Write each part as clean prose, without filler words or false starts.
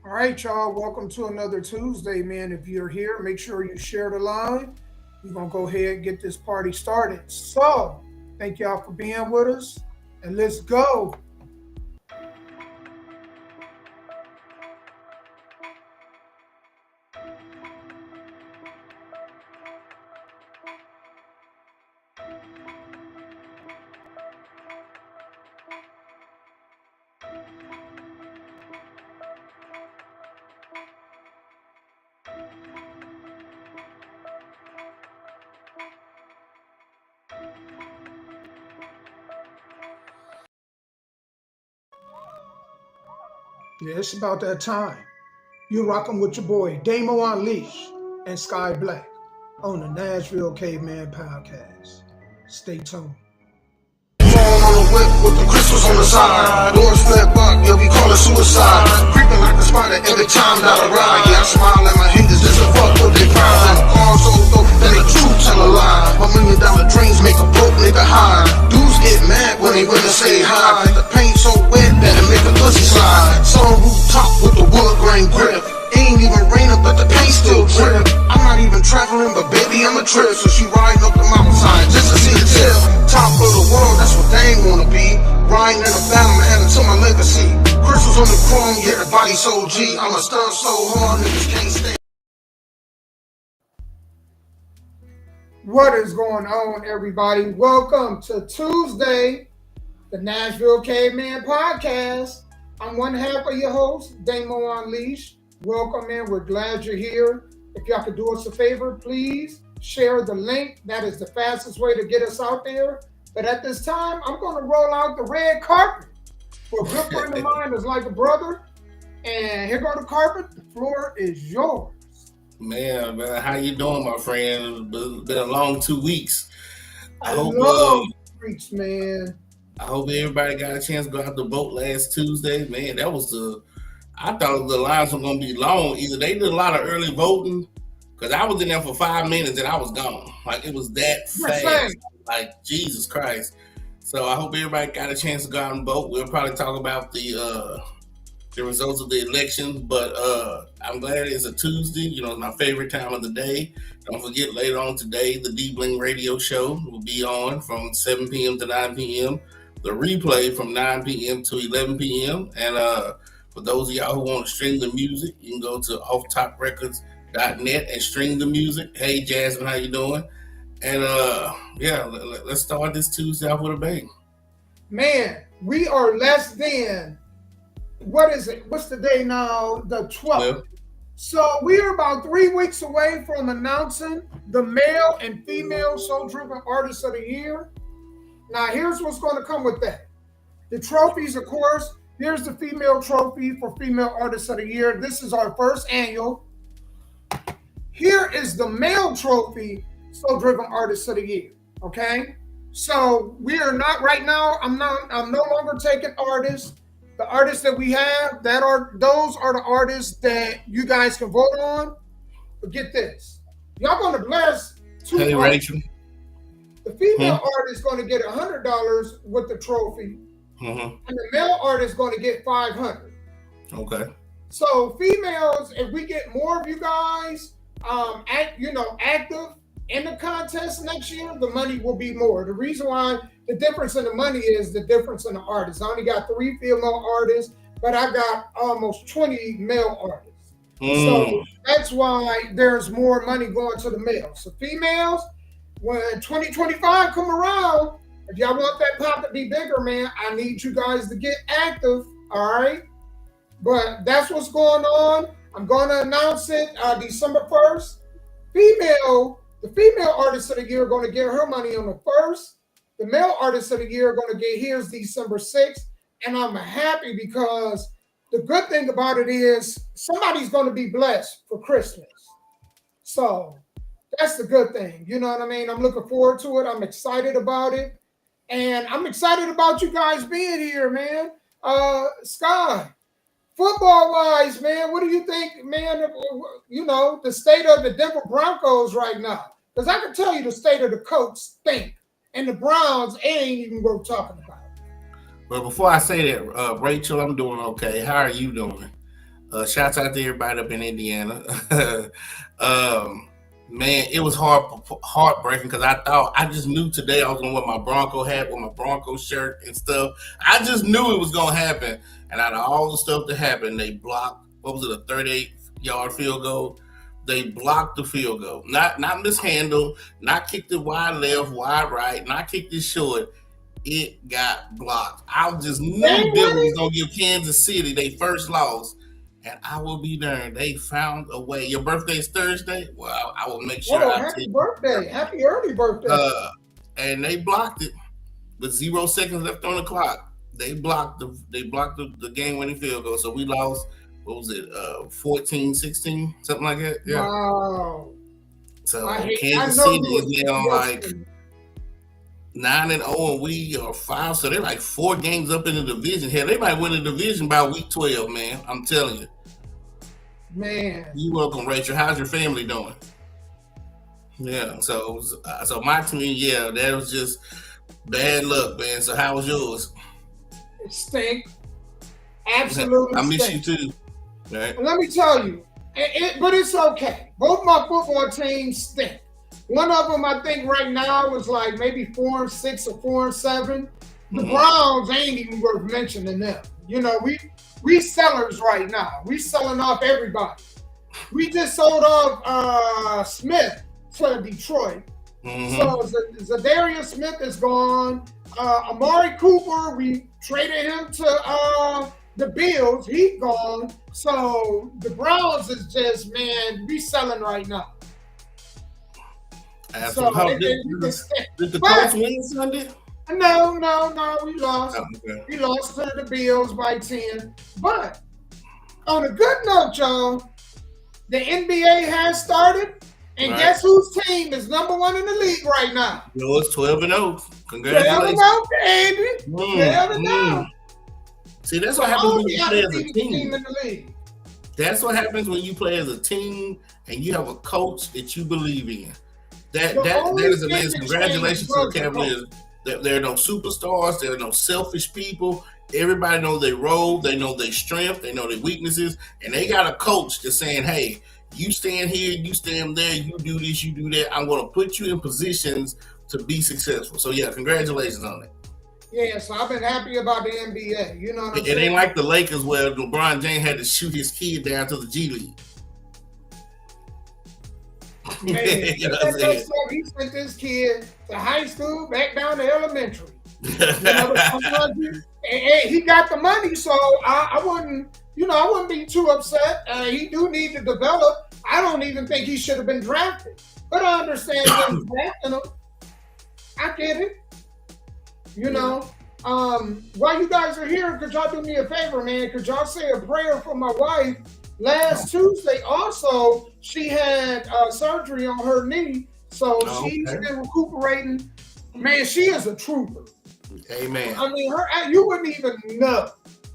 All right, y'all. Welcome to another Tuesday, man. If you're here, make sure you share the line. We're gonna go ahead and get this party started. So, thank y'all for being with us, and let's go. Yeah, it's about that time. You rocking with your boy Damo Unleash and Sky Black on the Nashville Caveman Podcast. Stay tuned. Phone on the whip with the crystals on the side. Doors flip up, yeah, we call it suicide. Creeping like the spider every time that I ride. Yeah, I smile at my haters just to fuck with their pride. And all so dope that the truth tell a lie. $1 million dreams make a broke nigga high. Dudes get mad when they really say hi. The paint so wet that it make a pussy slide. Sun rooftop with the wood grain grip. Ain't even raining, but the paint still drip. I'm not even traveling, but baby, I'm a trip. So she riding up the mountainside just to see the tip. Top of the world, that's what they ain't wanna be. Riding in a battle, adding to my legacy. Crystals on the chrome, yeah, the body so G. I'm a stunt so hard, niggas can't stand. What is going on, everybody? Welcome to Tuesday, the Nashville Caveman Podcast. I'm one half of your host, Damo Unleash. Welcome in. We're glad you're here. If y'all could do us a favor, please share the link. That is the fastest way to get us out there. But at this time, I'm going to roll out the red carpet for a good friend of mine that's like a brother. And here go the carpet. The floor is yours. Man, how you doing, my friend? It's been a long 2 weeks. I love streets, man. I hope everybody got a chance to go out the vote last Tuesday. Man, that was I thought the lines were gonna be long. Either they did a lot of early voting, because I was in there for 5 minutes and I was gone. Like, it was that fast. Like, Jesus Christ. So I hope everybody got a chance to go out and vote. We'll probably talk about the results of the election, but I'm glad it's a Tuesday. You know, it's my favorite time of the day. Don't forget, later on today, the D-Bling radio show will be on from 7 p.m. to 9 p.m. The replay from 9 p.m. to 11 p.m. And for those of y'all who want to stream the music, you can go to offtoprecords.net and stream the music. Hey, Jasmine, how you doing? And let's start this Tuesday off with a bang. Man, we are less than, what is it? What's the day now? The 12th. Well, So we are about 3 weeks away from announcing the male and female soul-driven artists of the year. Now, here's what's going to come with that. The trophies, of course. Here's the female trophy for female artists of the year. This is our first annual. Here is the male trophy, soul-driven artists of the year. Okay? So we are not right now. I'm no longer taking artists. The artists that we have, those are the artists that you guys can vote on. But get this. Y'all gonna bless two hey, artists. Rachel. The female artist is going to get $100 with the trophy, and the male artist is going to get $500. Okay. So females, if we get more of you guys, active in the contest next year, the money will be more. The reason why the difference in the money is the difference in the artists. I only got 3 female artists, but I got almost 20 male artists. So that's why there's more money going to the males. So females, when 2025 come around, if y'all want that pot to be bigger, man, I need you guys to get active, all right? But that's what's going on. I'm going to announce it December 1st. The female artist of the year are going to get her money on the 1st. The male artist of the year are going to get his December 6th. And I'm happy because the good thing about it is somebody's going to be blessed for Christmas. So that's the good thing. You know what I mean? I'm looking forward to it. I'm excited about it. And I'm excited about you guys being here, man. Sky, football-wise, man, what do you think, man, the state of the Denver Broncos right now? Because I can tell you the state of the Colts stink. And the Browns ain't even worth talking about. Well, before I say that, Rachel, I'm doing okay. How are you doing? Shouts out to everybody up in Indiana. Man, it was heartbreaking because I just knew today I was gonna wear my Bronco hat with my Bronco shirt and stuff. I just knew it was gonna happen. And out of all the stuff that happened, they blocked. What was it? A 38-yard field goal. They blocked the field goal. Not mishandled. Not kicked it wide left, wide right. Not kicked it short. It got blocked. I just knew Denver was gonna give Kansas City their first loss. And I will be darned. They found a way. Your birthday is Thursday? Well, I will make sure. Happy birthday. Happy early birthday. And they blocked it with 0 seconds left on the clock. They blocked the game-winning field goal. So we lost, what was it, 14-16, something like that? Yeah. Wow. So Kansas City is now like 9-0, and we are 5. So they're like 4 games up in the division. Hell, they might win the division by week 12, man. I'm telling you. Man. You're welcome, Rachel. How's your family doing? Yeah, so my team, yeah, that was just bad luck, man. So how was yours? It stink. Absolutely I miss stink. you too. Right? Let me tell you, but it's okay. Both my football teams stink. One of them, I think, right now is like maybe 4-6 or 4-7. The Browns ain't even worth mentioning them. You know, we sellers right now. We selling off everybody. We just sold off Smith to Detroit. So Zadarius Smith is gone. Amari Cooper, we traded him to the Bills. He's gone. So the Browns is just, man, we selling right now. So did the Colts win Sunday? No, we lost. Oh, okay. We lost to the Bills by 10. But on a good note, y'all, the NBA has started, and guess whose team is number 1 in the league right now? Yours, 12-0. Congratulations. 12-0, baby. 12-0. See, that's what happens when you play as a team. In the league. That's what happens when you play as a team and you have a coach that you believe in. That is amazing. Congratulations to the Cavaliers. There are no superstars. There are no selfish people. Everybody knows their role. They know their strength. They know their weaknesses. And they got a coach that's saying, hey, you stand here, you stand there, you do this, you do that. I'm going to put you in positions to be successful. So, yeah, congratulations on it. Yeah, so I've been happy about the NBA. You know what I'm saying? It ain't like the Lakers where LeBron James had to shoot his kid down to the G League. Man, he sent this kid to high school, back down to elementary. And he got the money, so I wouldn't be too upset. He do need to develop. I don't even think he should have been drafted, but I understand them drafting him. I get it. You know, while you guys are here, could y'all do me a favor, man? Could y'all say a prayer for my wife? Last Tuesday, also, she had surgery on her knee, so she's been recuperating. Man, she is a trooper. Amen. I mean, you wouldn't even know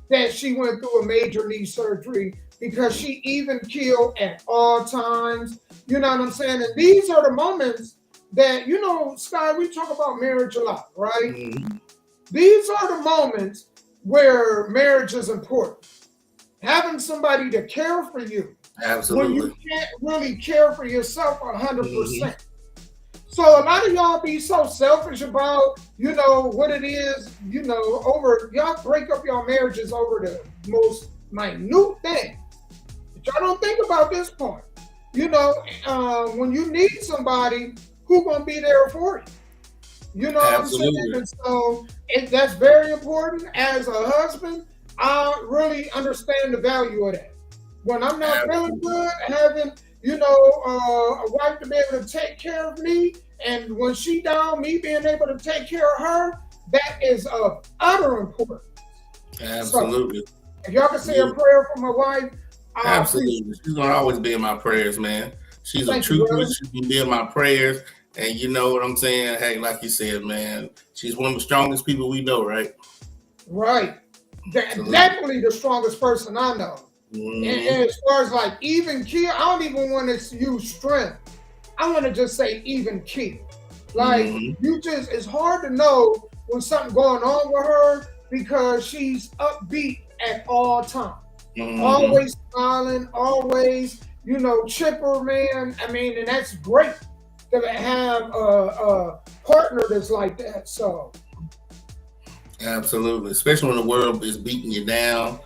that she went through a major knee surgery because she even keeled at all times. You know what I'm saying? And these are the moments that, you know, Sky, we talk about marriage a lot, right? Mm-hmm. These are the moments where marriage is important. Having somebody to care for you. Absolutely. When you can't really care for yourself 100%. Mm-hmm. So a lot of y'all be so selfish about, you know, what it is, you know, y'all break up your marriages over the most minute thing. But y'all don't think about this part. You know, when you need somebody, who's going to be there for you? You know what I'm saying? And so that's very important. As a husband, I really understand the value of that. When I'm not feeling good, having, you know, a wife to be able to take care of me, and when she down, me being able to take care of her, that is of utter importance. Absolutely. So, if y'all can say a prayer for my wife, absolutely. She's gonna always be in my prayers, man. She's a trooper. She can be in my prayers. And you know what I'm saying? Hey, like you said, man, she's one of the strongest people we know, right? Right. Definitely the strongest person I know. Mm-hmm. And as far as like even keel, I don't even want to use strength. I want to just say even keel. Like it's hard to know when something going on with her because she's upbeat at all times. always smiling, always, chipper, man. I mean, and that's great to have a partner that's like that. So, absolutely, especially when the world is beating you down,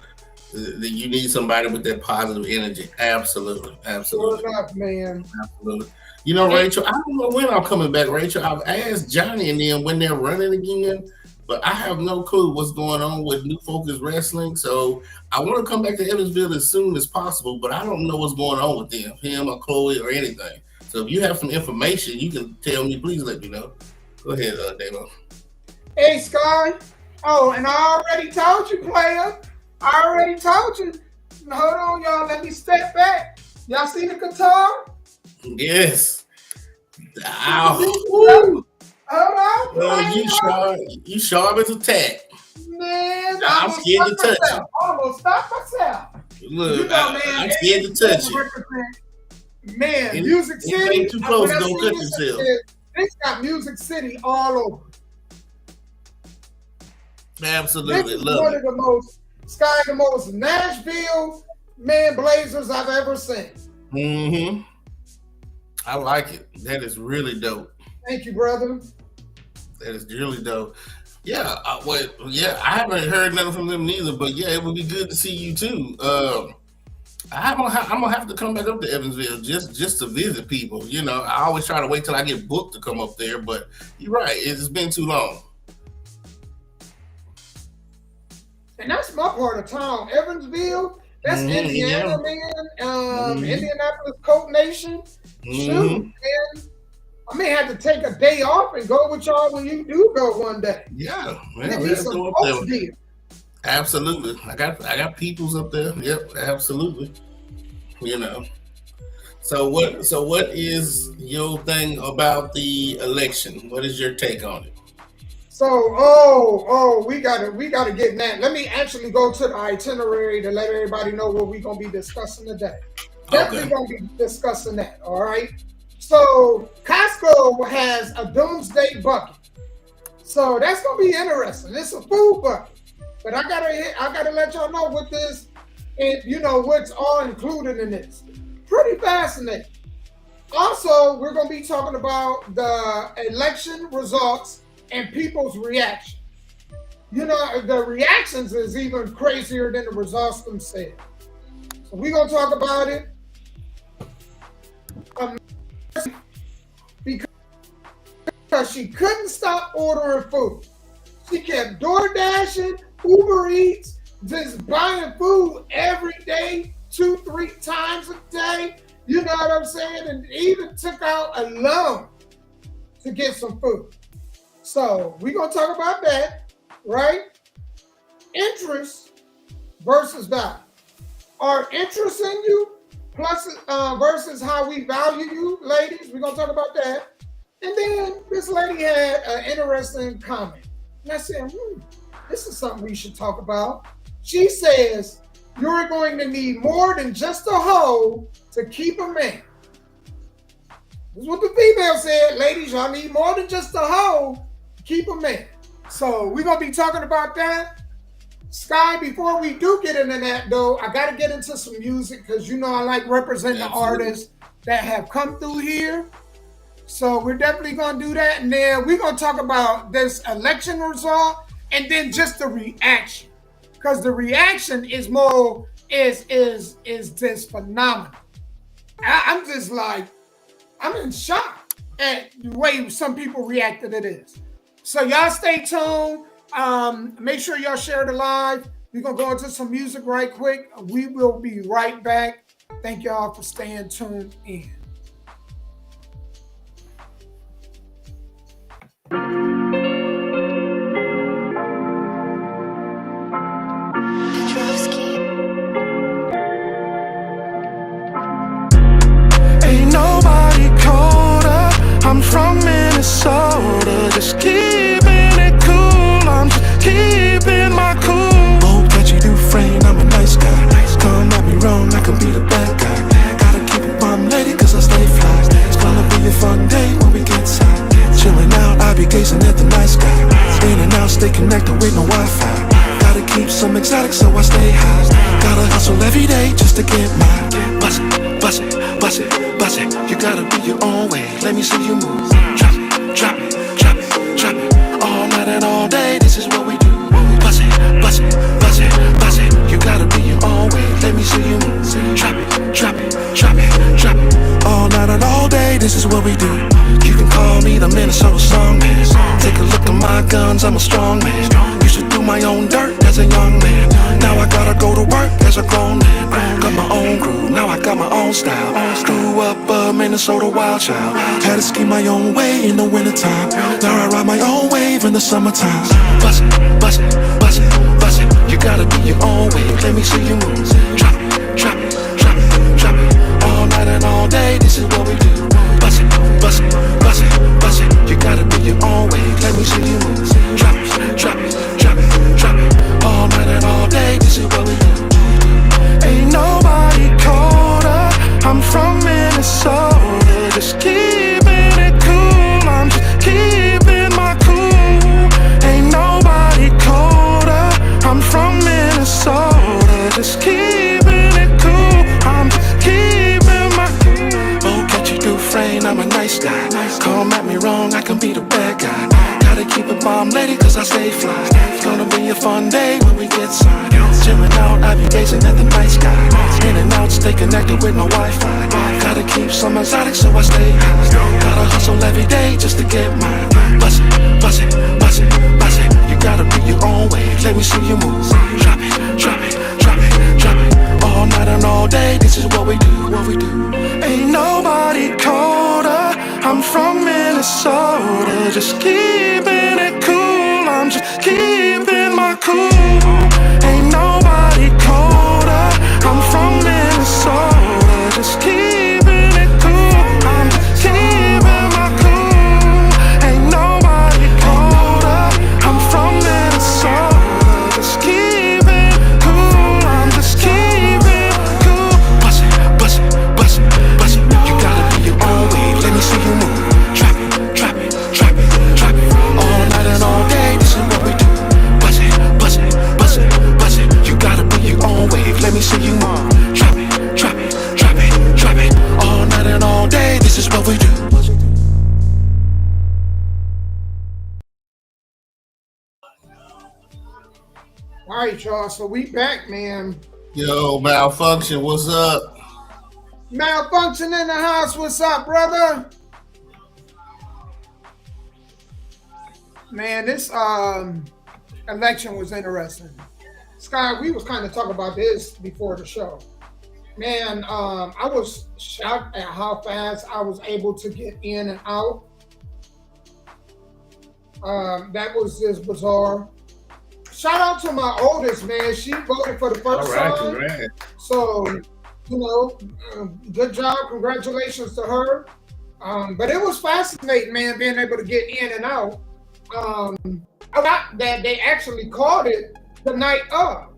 you need somebody with that positive energy. Absolutely, absolutely. Sure enough, man. Absolutely. Rachel, I don't know when I'm coming back, Rachel. I've asked Johnny and them when they're running again, but I have no clue what's going on with New Focus Wrestling. So I want to come back to Evansville as soon as possible, but I don't know what's going on with them, him or Chloe or anything. So if you have some information, you can tell me. Please let me know. Go ahead, Davo. Hey, Sky. Oh, and I already told you, player. I already told you. Hold on, y'all. Let me step back. Y'all see the guitar? Yes. Hold on. You sharp as a tack. Man, I'm scared to touch you. I almost stopped myself. Look, I'm scared to touch you. Man, Music City. Ain't too close, don't cut yourself. It's got Music City all over. Absolutely. This is one of the most Nashville Blazers I've ever seen. Mm-hmm. I like it. That is really dope. Thank you, brother. That is really dope. Yeah, I haven't heard nothing from them neither, but yeah, it would be good to see you too. I'm gonna have to come back up to Evansville just to visit people. I always try to wait till I get booked to come up there, but you're right, it's been too long. And that's my part of town, Evansville. That's Indiana, man. Indianapolis, Coke Nation. Shoot, man. I may have to take a day off and go with y'all when you do go one day. Yeah, man. Absolutely. I got peoples up there. Yep, absolutely. So what is your thing about the election? What is your take on it? So, we gotta get in that. Let me actually go to the itinerary to let everybody know what we're gonna be discussing today. Definitely gonna be discussing that. All right. So Costco has a doomsday bucket. So that's gonna be interesting. It's a food bucket, but I gotta let y'all know what this, and what's all included in this. Pretty fascinating. Also, we're gonna be talking about the election results and people's reaction. The reactions is even crazier than the results themselves. So we're gonna talk about it. Because she couldn't stop ordering food. She kept door dashing, Uber Eats, just buying food every day, 2-3 times a day. You know what I'm saying? And even took out a loan to get some food. So we're going to talk about that, right? Interest versus value. Our interest in you plus versus how we value you, ladies. We're going to talk about that. And then this lady had an interesting comment. And I said, this is something we should talk about. She says, you're going to need more than just a hoe to keep a man. This is what the female said. Ladies, y'all need more than just a hoe to keep a man. So we're going to be talking about that. Sky, before we do get into that, though, I got to get into some music because I like representing the artists that have come through here. So we're definitely going to do that. And then we're going to talk about this election result and then just the reaction. Because the reaction is just phenomenal. I'm just like, I'm in shock at the way some people reacted to this. So y'all stay tuned. Make sure y'all share the live. We're going to go into some music right quick. We will be right back. Thank y'all for staying tuned in. Ain't nobody colder. I'm from Minnesota. Just keeping it cool. I'm just keeping my cool. Hope that you do frame. I'm a nice guy. Come at me wrong, I can be the bad guy. Gotta keep it bomb lady, cause I stay fly. It's gonna be a fun day when we get tired. Chilling out, I be gazing at the night sky. In and out, stay connected with no Wi-Fi. Gotta keep some exotic, so I stay high. Gotta hustle hustle every day just to get mine. Bust it, bust it, bust it, bust it. You gotta be your own way. Let me see you move. Drop it, drop it, drop it, drop it. All night and all day, this is what we do. Bust it, bust it, bust it, bust it. You gotta be your own way. Let me see you move. Drop it, drop it, drop it, drop it. All night and all day, this is what we do. You can call me the Minnesota Songman. Take a look at my guns, I'm a strong man. Used to do my own dirt as a young man. Now I gotta go to work as a grown man. Got my own groove, now I got my own style. Grew up a Minnesota wild child. Had to ski my own way in the wintertime. Now I ride my own wave in the summertime. Bust it, bust it, bust it, bust it. You gotta be your own way, let me see you move. Drop it, drop it, drop it, drop it. All night and all day, this is what we do. Bust it, bust it, bust it, bust it. You gotta be your own way, let me see you move. Drop it, drop it, drop it, drop it. All night and all day, this is what we do. Ain't nobody colder. I'm from Minnesota, just keeping it cool. I'm just keeping my cool. Ain't nobody colder. I'm from Minnesota, just keeping it cool. I'm just keeping my cool. Oh, catch you do frame, I'm a nice guy. Come at me wrong, I can be the bad guy. Gotta keep it bomb lady, cause I stay fly. It's gonna be a fun day when we get signed. Chillin' out, I be gazing at the night sky. In and out, stay connected with my Wi-Fi. Gotta keep some exotic, so I stay high. Gotta hustle every day just to get mine. Bust it, bust it, bust it, bust it. You gotta be your own way, let me see you move. Drop it, drop it, drop it, drop it. All night and all day, this is what we do, what we do. Ain't nobody colder. I'm from Minnesota, just keeping it cool. I'm just keeping my cool. Ain't nobody colder. I'm from Minnesota, just keeping it cool. I'm just keeping my cool. Ain't nobody colder. I'm from Minnesota, just keeping cool. I'm just keeping cool. Bust it, bust it, bust it, bust it. You gotta be your own way. Let me see you move. Drop it, drop it, drop it, drop it. All night and all day, this is what we do. Bust it, bust it, bust it, bust it. You gotta be your own way. Let me see you move. Drop it, drop it, drop it, drop it. All night and all day, this is what we do. All right, y'all. So we back, man. Yo, Malfunction, what's up? Malfunction in the house. What's up, brother? Man, this election was interesting. Sky, we was kind of talking about this before the show. Man, I was shocked at how fast I was able to get in and out. That was just bizarre. Shout out to my oldest, man. She voted for the first time. Congrats. So, you know, good job. Congratulations to her. But it was fascinating, man, being able to get in and out. That they actually called it the night of.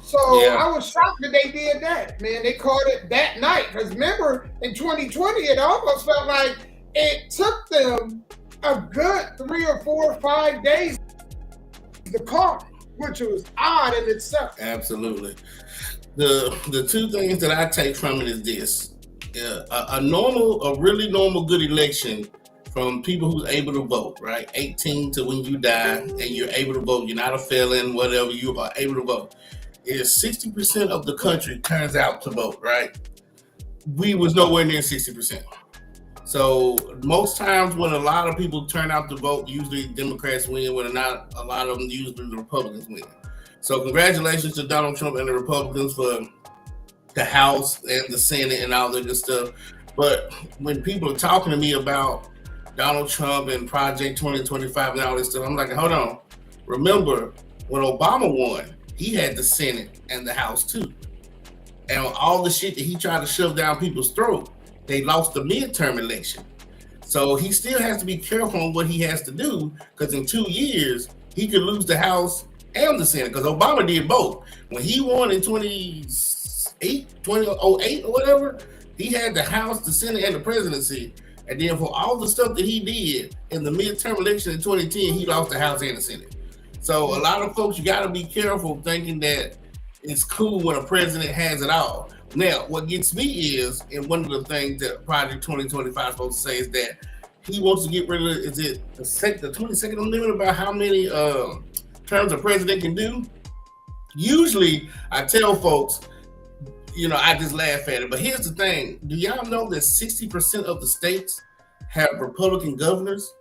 So yeah. I was shocked that they did that, man. They called it that night. Because remember, in 2020, it almost felt like it took them a good 3 or 4 or 5 days to call, which was odd in itself. Absolutely. The two things that I take from it is this. A really normal good election from people who's able to vote, right? 18 to when you die and you're able to vote. You're not a felon, whatever, you are able to vote. Is 60% of the country turns out to vote, right? We was nowhere near 60%. So most times when a lot of people turn out to vote, usually Democrats win, when not a lot of them, usually the Republicans win. So congratulations to Donald Trump and the Republicans for the House and the Senate and all that good stuff. But when people are talking to me about Donald Trump and Project 2025 and all this stuff, I'm like, hold on. Remember, when Obama won, he had the Senate and the House too. And all the shit that he tried to shove down people's throat, they lost the midterm election. So he still has to be careful on what he has to do, because in 2 years, he could lose the House and the Senate, because Obama did both. When he won in 2008 or whatever, he had the House, the Senate, and the presidency. And then for all the stuff that he did in the midterm election in 2010, he lost the House and the Senate. So a lot of folks, you got to be careful thinking that it's cool when a president has it all. Now, what gets me is, and one of the things that Project 2025 is supposed to say is that he wants to get rid of, is it the 22nd limit about how many terms a president can do? Usually, I tell folks, I just laugh at it. But here's the thing. Do y'all know that 60% of the states have Republican governors?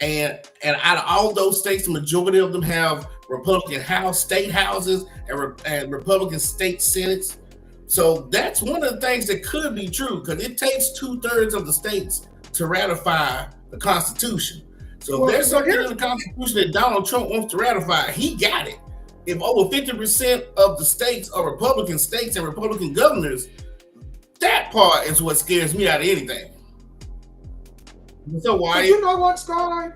And out of all those states, the majority of them have Republican state houses and Republican state senates. So that's one of the things that could be true, because it takes 2/3 of the states to ratify the Constitution. So if there's something in the Constitution that Donald Trump wants to ratify, he got it. If over 50% of the states are Republican states and Republican governors, that part is what scares me out of anything. So why? You know what, Sky?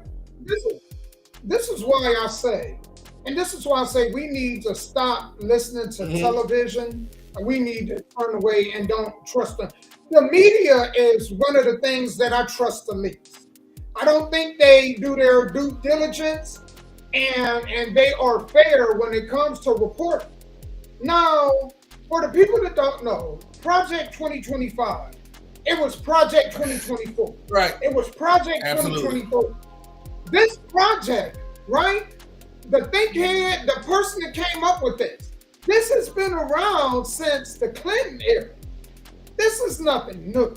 This is why I say, and this is why I say we need to stop listening to television. We need to turn away and don't trust them. The media is one of the things that I trust the least. I don't think they do their due diligence and they are fair when it comes to reporting. Now, for the people that don't know, Project 2025, it was Project 2024. Right. It was Project 2024. This project, right? The think head, the person that came up with this has been around since the Clinton era. This is nothing new,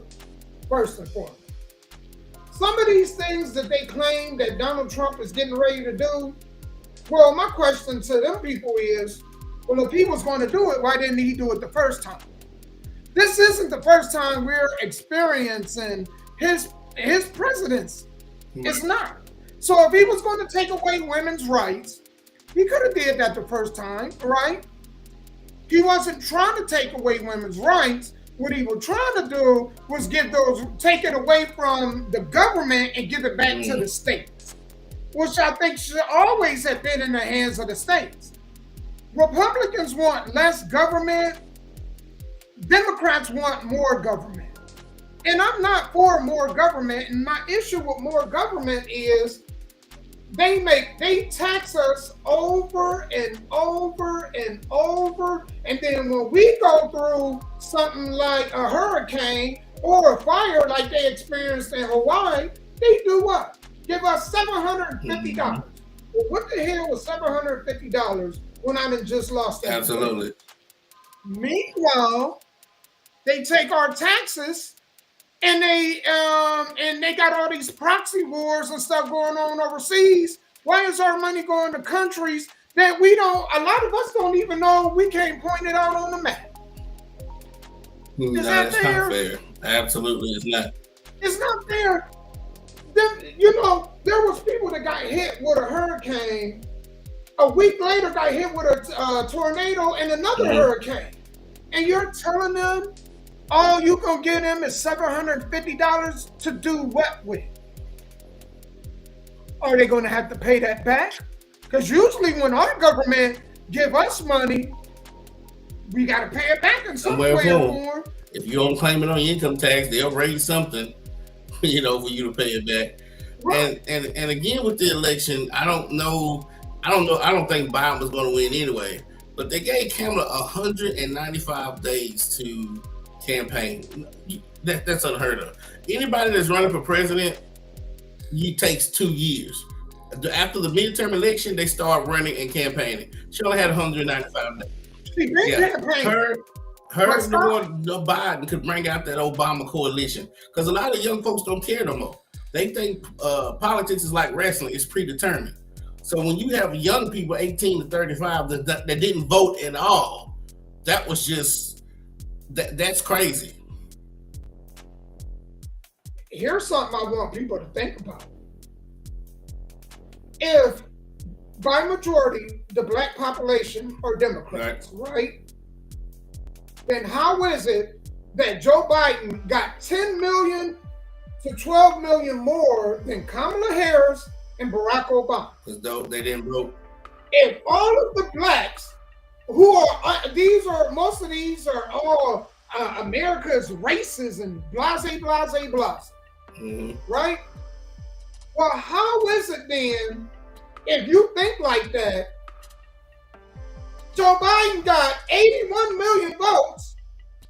first and foremost. Some of these things that they claim that Donald Trump is getting ready to do, well, my question to them people is, well, if he was going to do it, why didn't he do it the first time? This isn't the first time we're experiencing his presidency. It's not. So if he was going to take away women's rights, he could have did that the first time, right? He wasn't trying to take away women's rights. What he was trying to do was take it away from the government and give it back to the states, which I think should always have been in the hands of the states. Republicans want less government. Democrats want more government. And I'm not for more government. And my issue with more government is they tax us over and over and over. And then when we go through something like a hurricane or a fire like they experienced in Hawaii, they do what? Give us $750. Well, what the hell was $750 when I just lost that? Absolutely. Meanwhile, they take our taxes and they got all these proxy wars and stuff going on overseas. Why is our money going to countries that a lot of us don't even know, we can't point it out on the map? Is that fair? Not fair. Absolutely, it's not. It's not fair. There was people that got hit with a hurricane. A week later, got hit with a tornado and another hurricane. And you're telling them all you gonna give them is $750 to do what with? Are they gonna have to pay that back? Because usually when our government give us money, we gotta pay it back in some way or form. If you don't claim it on your income tax, they'll raise something, for you to pay it back. Right. And again with the election, I don't think Biden was going to win anyway. But they gave Kamala 195 days to campaign. That's unheard of. Anybody that's running for president, it takes 2 years. After the midterm election, they start running and campaigning. She only had 195 days. She been campaigning. No Biden could bring out that Obama coalition, because a lot of young folks don't care no more. They think politics is like wrestling; it's predetermined. So when you have young people, 18 to 35, that didn't vote at all, that was just that's crazy. Here's something I want people to think about. If by majority the black population are Democrats, right? Then how is it that Joe Biden got 10 million to 12 million more than Kamala Harris and Barack Obama? Because they didn't vote. If all of the blacks who are most of these are all America's races and blase, right? Well, how is it then, if you think like that, Joe Biden got 81 million votes.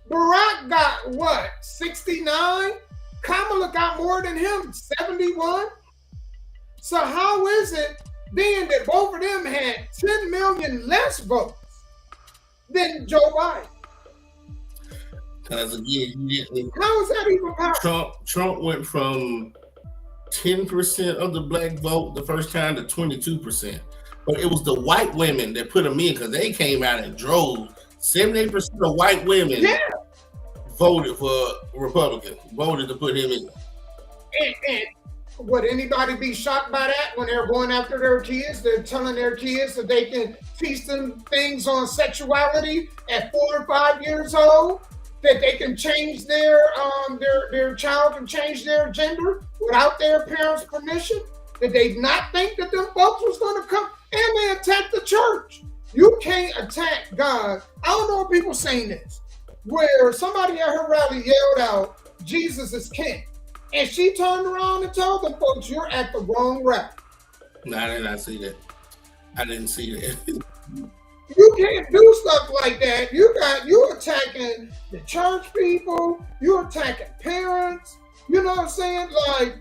Barack got what? 69? Kamala got more than him, 71. So how is it being that both of them had 10 million less votes than Joe Biden? Because again, how is that even possible? Trump went from 10% of the black vote the first time to 22%. But it was the white women that put him in because they came out and drove. 78% of white women voted for Republican, voted to put him in. And would anybody be shocked by that when they're going after their kids? They're telling their kids that they can teach them things on sexuality at 4 or 5 years old, that they can change their child can change their gender without their parents' permission, that they not think that them folks was going to come and they attack the church. You can't attack God. I don't know if people saying this, where somebody at her rally yelled out, Jesus is king. And she turned around and told them folks, you're at the wrong rally. No, I did not see that. I didn't see that. You can't do stuff like that. You attacking the church people, you're attacking parents, you know what I'm saying? Like,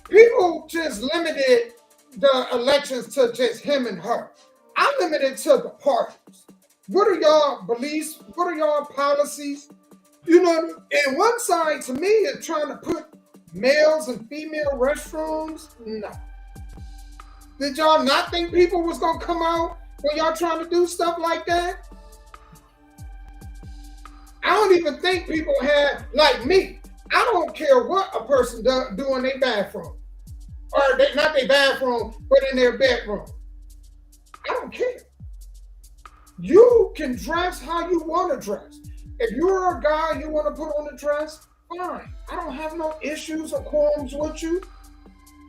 people just limited the elections to just him and her. I limited to the parties. What are y'all beliefs? What are y'all policies? You know, and one side to me is trying to put males and female restrooms. No. Did y'all not think people was going to come out when y'all trying to do stuff like that? I don't even think people have, like me, I don't care what a person do in their bathroom. Or not their bathroom, but in their bedroom. I don't care. You can dress how you want to dress. If you're a guy, you want to put on a dress, fine. I don't have no issues or qualms with you.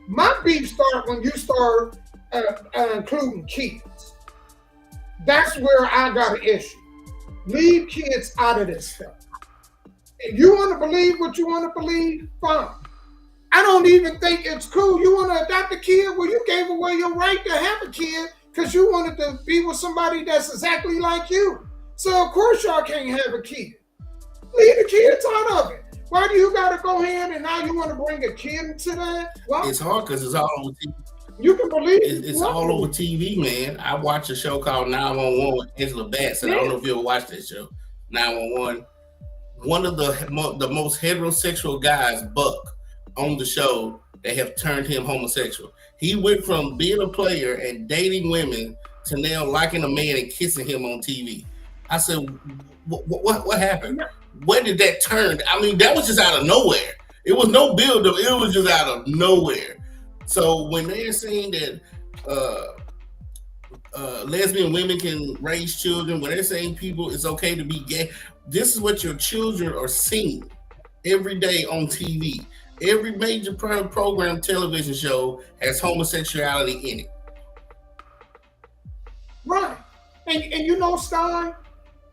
My beef start when you start including kids. That's where I got an issue. Leave kids out of this stuff. If you want to believe what you want to believe, fine. I don't even think it's cool. You want to adopt a kid? Well, you gave away your right to have a kid because you wanted to be with somebody that's exactly like you. So, of course, y'all can't have a kid. Leave the kids out of it. Why do you got to go ahead and now you want to bring a kid into that? Well, it's hard because it's all over TV. You can believe it's all over TV, man. I watch a show called 911 with Angela Bassett. I don't know if you ever watched that show, 911. One of the most heterosexual guys, Buck, on the show, they have turned him homosexual. He went from being a player and dating women to now liking a man and kissing him on TV. I said, what happened? Where did that turn? I mean, that was just out of nowhere. It was no build-up. It was just out of nowhere. So when they're saying that lesbian women can raise children, when they're saying people it's okay to be gay, this is what your children are seeing every day on TV. Every major program, television show has homosexuality in it. Right. And you know, Stein,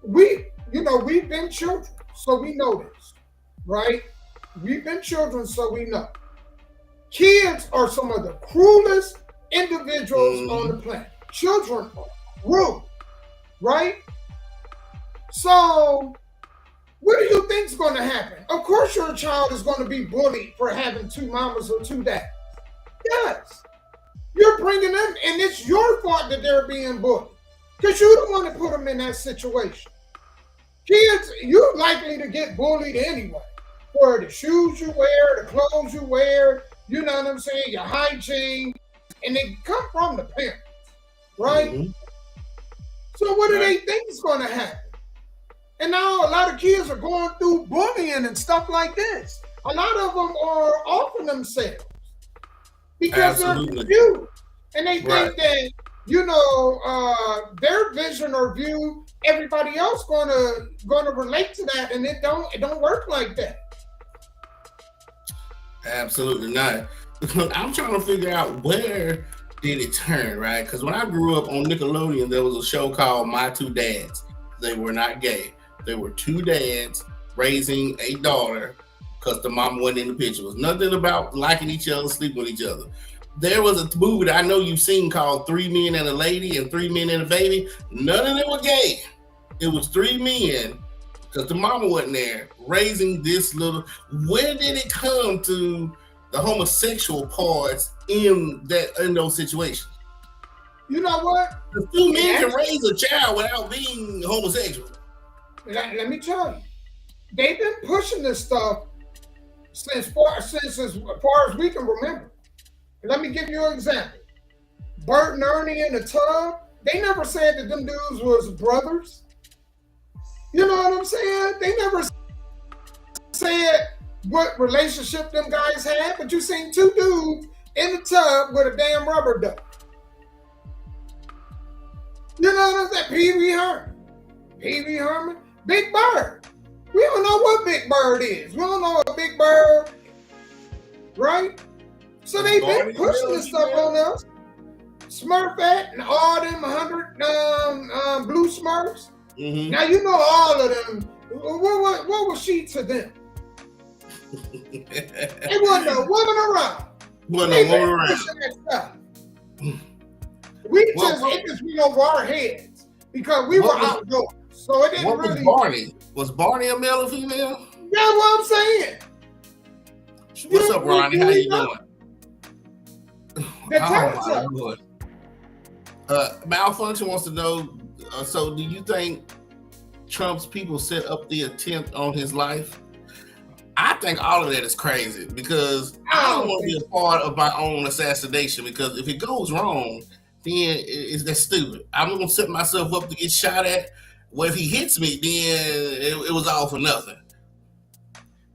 we've been children, so we know this, right? We've been children, so we know. Kids are some of the cruelest individuals on the planet. Children are cruel, right? So what do you think is going to happen? Of course your child is going to be bullied for having two mamas or two dads. Yes. You're bringing them, and it's your fault that they're being bullied because you don't want to put them in that situation. Kids, you're likely to get bullied anyway for the shoes you wear, the clothes you wear, you know what I'm saying, your hygiene, and they come from the parents, right? Mm-hmm. So what do they think is going to happen? And now a lot of kids are going through bullying and stuff like this. A lot of them are offing themselves because they're confused. And they think that, their vision or view, everybody else gonna relate to that, and it don't work like that. Absolutely not. I'm trying to figure out where did it turn, right? Because when I grew up on Nickelodeon, there was a show called My Two Dads. They were not gay. They were two dads raising a daughter because the mom wasn't in the picture. It was nothing about liking each other, sleeping with each other. There was a movie that I know you've seen called 3 Men and a Lady and 3 Men and a Baby. None of them were gay. It was 3 men, because the mama wasn't there, raising this little. Where did it come to the homosexual parts in those situations? You know what? The 2 men can raise a child without being homosexual. Let me tell you, they've been pushing this stuff since as far as we can remember. Let me give you an example. Bert and Ernie in the tub, they never said that them dudes was brothers. You know what I'm saying? They never said what relationship them guys had, but you seen 2 dudes in the tub with a damn rubber duck. You know what I'm saying? Pee Wee Herman, Big Bird. We don't know what Big Bird is. We don't know what Big Bird, right? So they've been pushing this stuff on us. Smurfette and all them 100 blue Smurfs. Mm-hmm. Now you know all of them. What was she to them? It wasn't a woman around. Wasn't a woman around. That stuff. It just went over our heads because we were outdoors. So it didn't really. Was Barney? Was Barney a male or female? That's what I'm saying. What's up, Ronnie? How you doing? Malfunction wants to know, so do you think Trump's people set up the attempt on his life? I think all of that is crazy because I don't want to be a part of my own assassination, because if it goes wrong, then that's stupid. I'm going to set myself up to get shot at. Well, if he hits me, then it was all for nothing.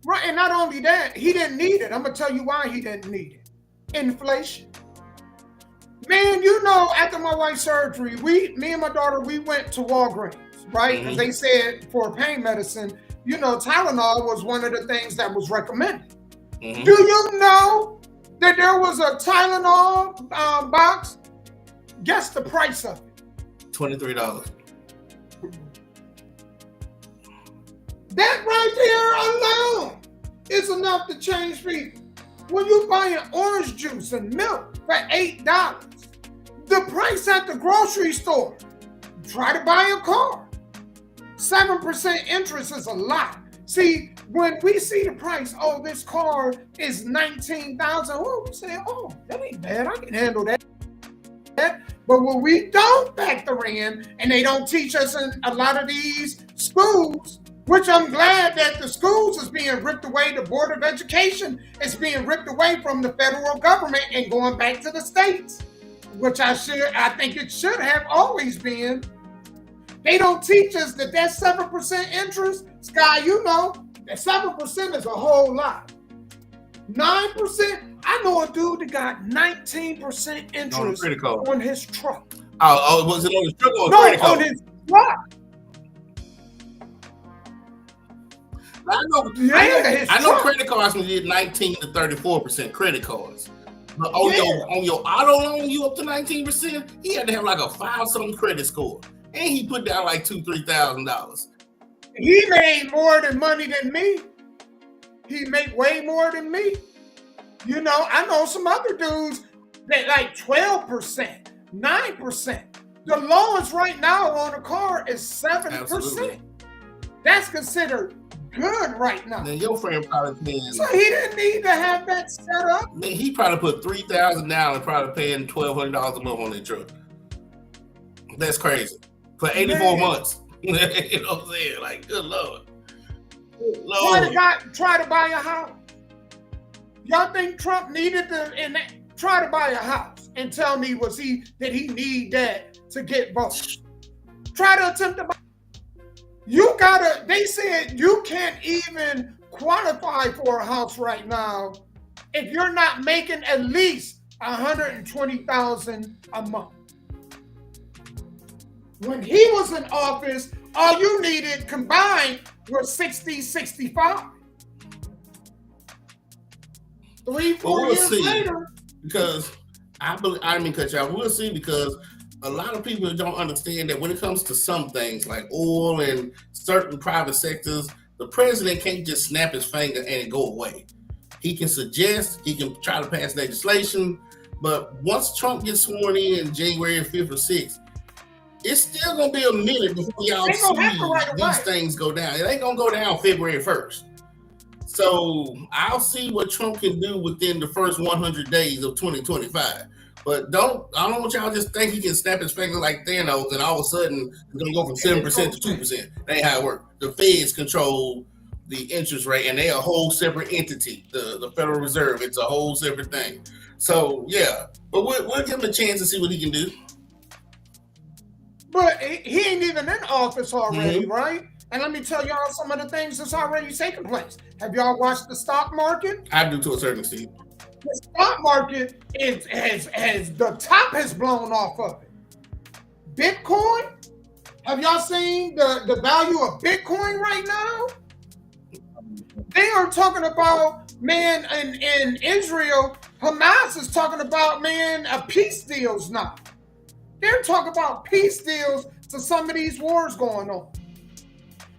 Right, and not only that, he didn't need it. I'm going to tell you why he didn't need it. Inflation. Man, you know, after my wife's surgery, me and my daughter, we went to Walgreens, right? Because they said for pain medicine, you know, Tylenol was one of the things that was recommended. Mm-hmm. Do you know that there was a Tylenol box? Guess the price of it. $23. That right there alone is enough to change people. When you buying orange juice and milk for $8, the price at the grocery store, try to buy a car. 7% interest is a lot. See, when we see the price, oh, this car is $19,000. Oh, we say, oh, that ain't bad. I can handle that. But when we don't factor in, and they don't teach us in a lot of these schools, which I'm glad that the schools is being ripped away, the Board of Education is being ripped away from the federal government and going back to the states, which I think it should have always been. They don't teach us that 7% interest, Sky, you know, that 7% is a whole lot. 9%, I know a dude that got 19% interest on his truck. Oh, was it on his truck or credit card? No, on his truck. I know credit cards can get 19 to 34% credit cards. But on your auto loan, you up to 19%, he had to have like a 5-something credit score. And he put down like $2,000-$3,000. He made more money than me. He made way more than me. You know, I know some other dudes that like 12%, 9%. The lowest right now on a car is 7%. Absolutely. That's considered good right now. Now your friend probably paying. So he didn't need to have that set up. Man, he probably put $3,000 down and probably paying $1,200 a month on that truck. That's crazy. For 84 months. You know what I'm saying? Like, good Lord. Good Lord. Try to buy a house. Y'all think Trump needed to try to buy a house and tell me did he need that to get votes? Try to attempt to buy. They said you can't even qualify for a house right now if you're not making at least $120,000 a month. When he was in office, all you needed combined were 60, 65. 3-4 years later. Because I didn't mean to cut you off. We'll see, because a lot of people don't understand that when it comes to some things like oil and certain private sectors, the president can't just snap his finger and it go away. He can suggest, he can try to pass legislation, But once Trump gets sworn in January 5th or 6th, it's still gonna be a minute before y'all see these things go down. It ain't gonna go down February 1st. So I'll see what Trump can do within the first 100 days of 2025. But I don't want y'all just think he can snap his finger like Thanos and all of a sudden it's gonna go from 7% to 2%. That ain't how it works. The feds control the interest rate, and they're a whole separate entity. The Federal Reserve, it's a whole separate thing. So yeah, but we'll give him a chance to see what he can do. But he ain't even in office already, right? And let me tell y'all some of the things that's already taking place. Have y'all watched the stock market? I do to a certain extent. The stock market has the top has blown off of it. Bitcoin? Have y'all seen the value of Bitcoin right now? They are talking about, man, in Israel, Hamas is talking about, man, peace deals now. They're talking about peace deals to some of these wars going on.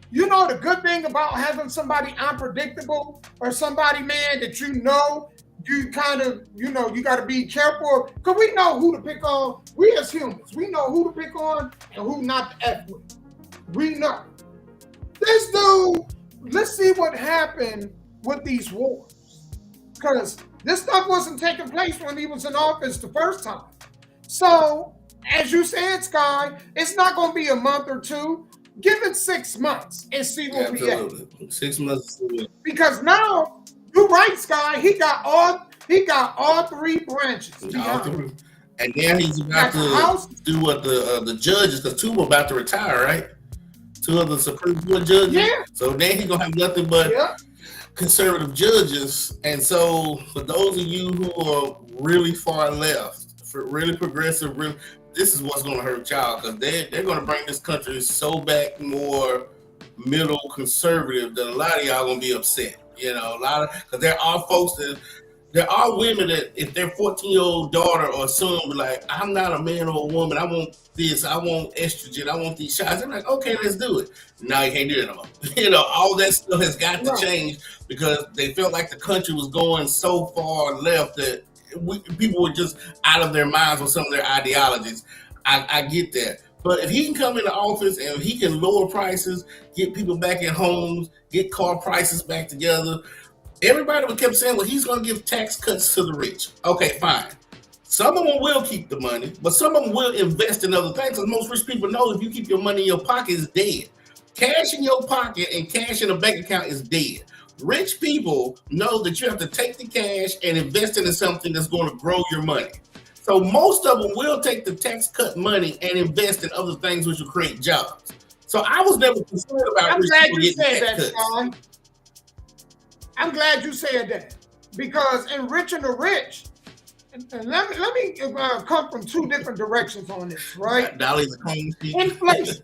You know the good thing about having somebody unpredictable or somebody, man, that you kind of, you got to be careful because we know who to pick on. We as humans, we know who to pick on and who not to F with. We know. This dude, let's see what happened with these wars. Because this stuff wasn't taking place when he was in office the first time. So, as you said, Sky, it's not going to be a month or two. Give it 6 months and see where we at. 6 months. Because now, you're right, Sky. He got all three branches. All three. And now he's about to do what the judges, because 2 were about to retire, right? 2 of the Supreme Court judges. Yeah. So now he's gonna have nothing but conservative judges. And so for those of you who are really far left, really progressive, this is what's gonna hurt y'all, because they're gonna bring this country so back more middle conservative that a lot of y'all gonna be upset. Because there are folks there are women that if their 14-year-old daughter or son be like, I'm not a man or a woman, I want this, I want estrogen, I want these shots. They're like, okay, let's do it. Now you can't do it no more. All that stuff has got to change because they felt like the country was going so far left that people were just out of their minds with some of their ideologies. I get that. But if he can come into office and he can lower prices, get people back in homes, get car prices back together, everybody kept saying, well, he's going to give tax cuts to the rich. Okay, fine. Some of them will keep the money, but some of them will invest in other things. Because most rich people know if you keep your money in your pocket, it's dead. Cash in your pocket and cash in a bank account is dead. Rich people know that you have to take the cash and invest it in something that's going to grow your money. So most of them will take the tax cut money and invest in other things which will create jobs. So I was never concerned about rich people getting tax cuts. I'm glad you said that, because enriching the rich, and let me come from 2 different directions on this, right? Inflation.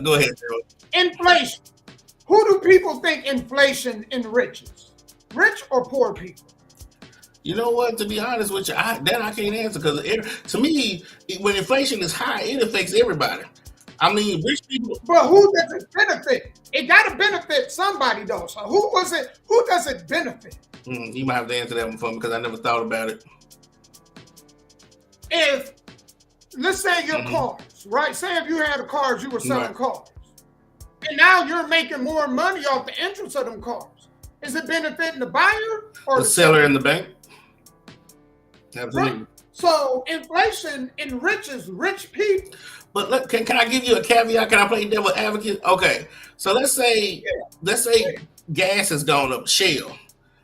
Go ahead, Gerald. Inflation. Who do people think inflation enriches? Rich or poor people? You know what? To be honest with you, I can't answer, because to me, when inflation is high, it affects everybody. I mean, rich people. But who does it benefit? It got to benefit somebody, though. So who does it benefit? You might have to answer that one for me, because I never thought about it. If, let's say your cars, right? Say if you had cars, you were selling cars. And now you're making more money off the interest of them cars. Is it benefiting the buyer or the seller in the bank? Absolutely. Right. So inflation enriches rich people. But look, can I give you a caveat? Can I play devil advocate? Okay. So let's say gas has gone up, Shell.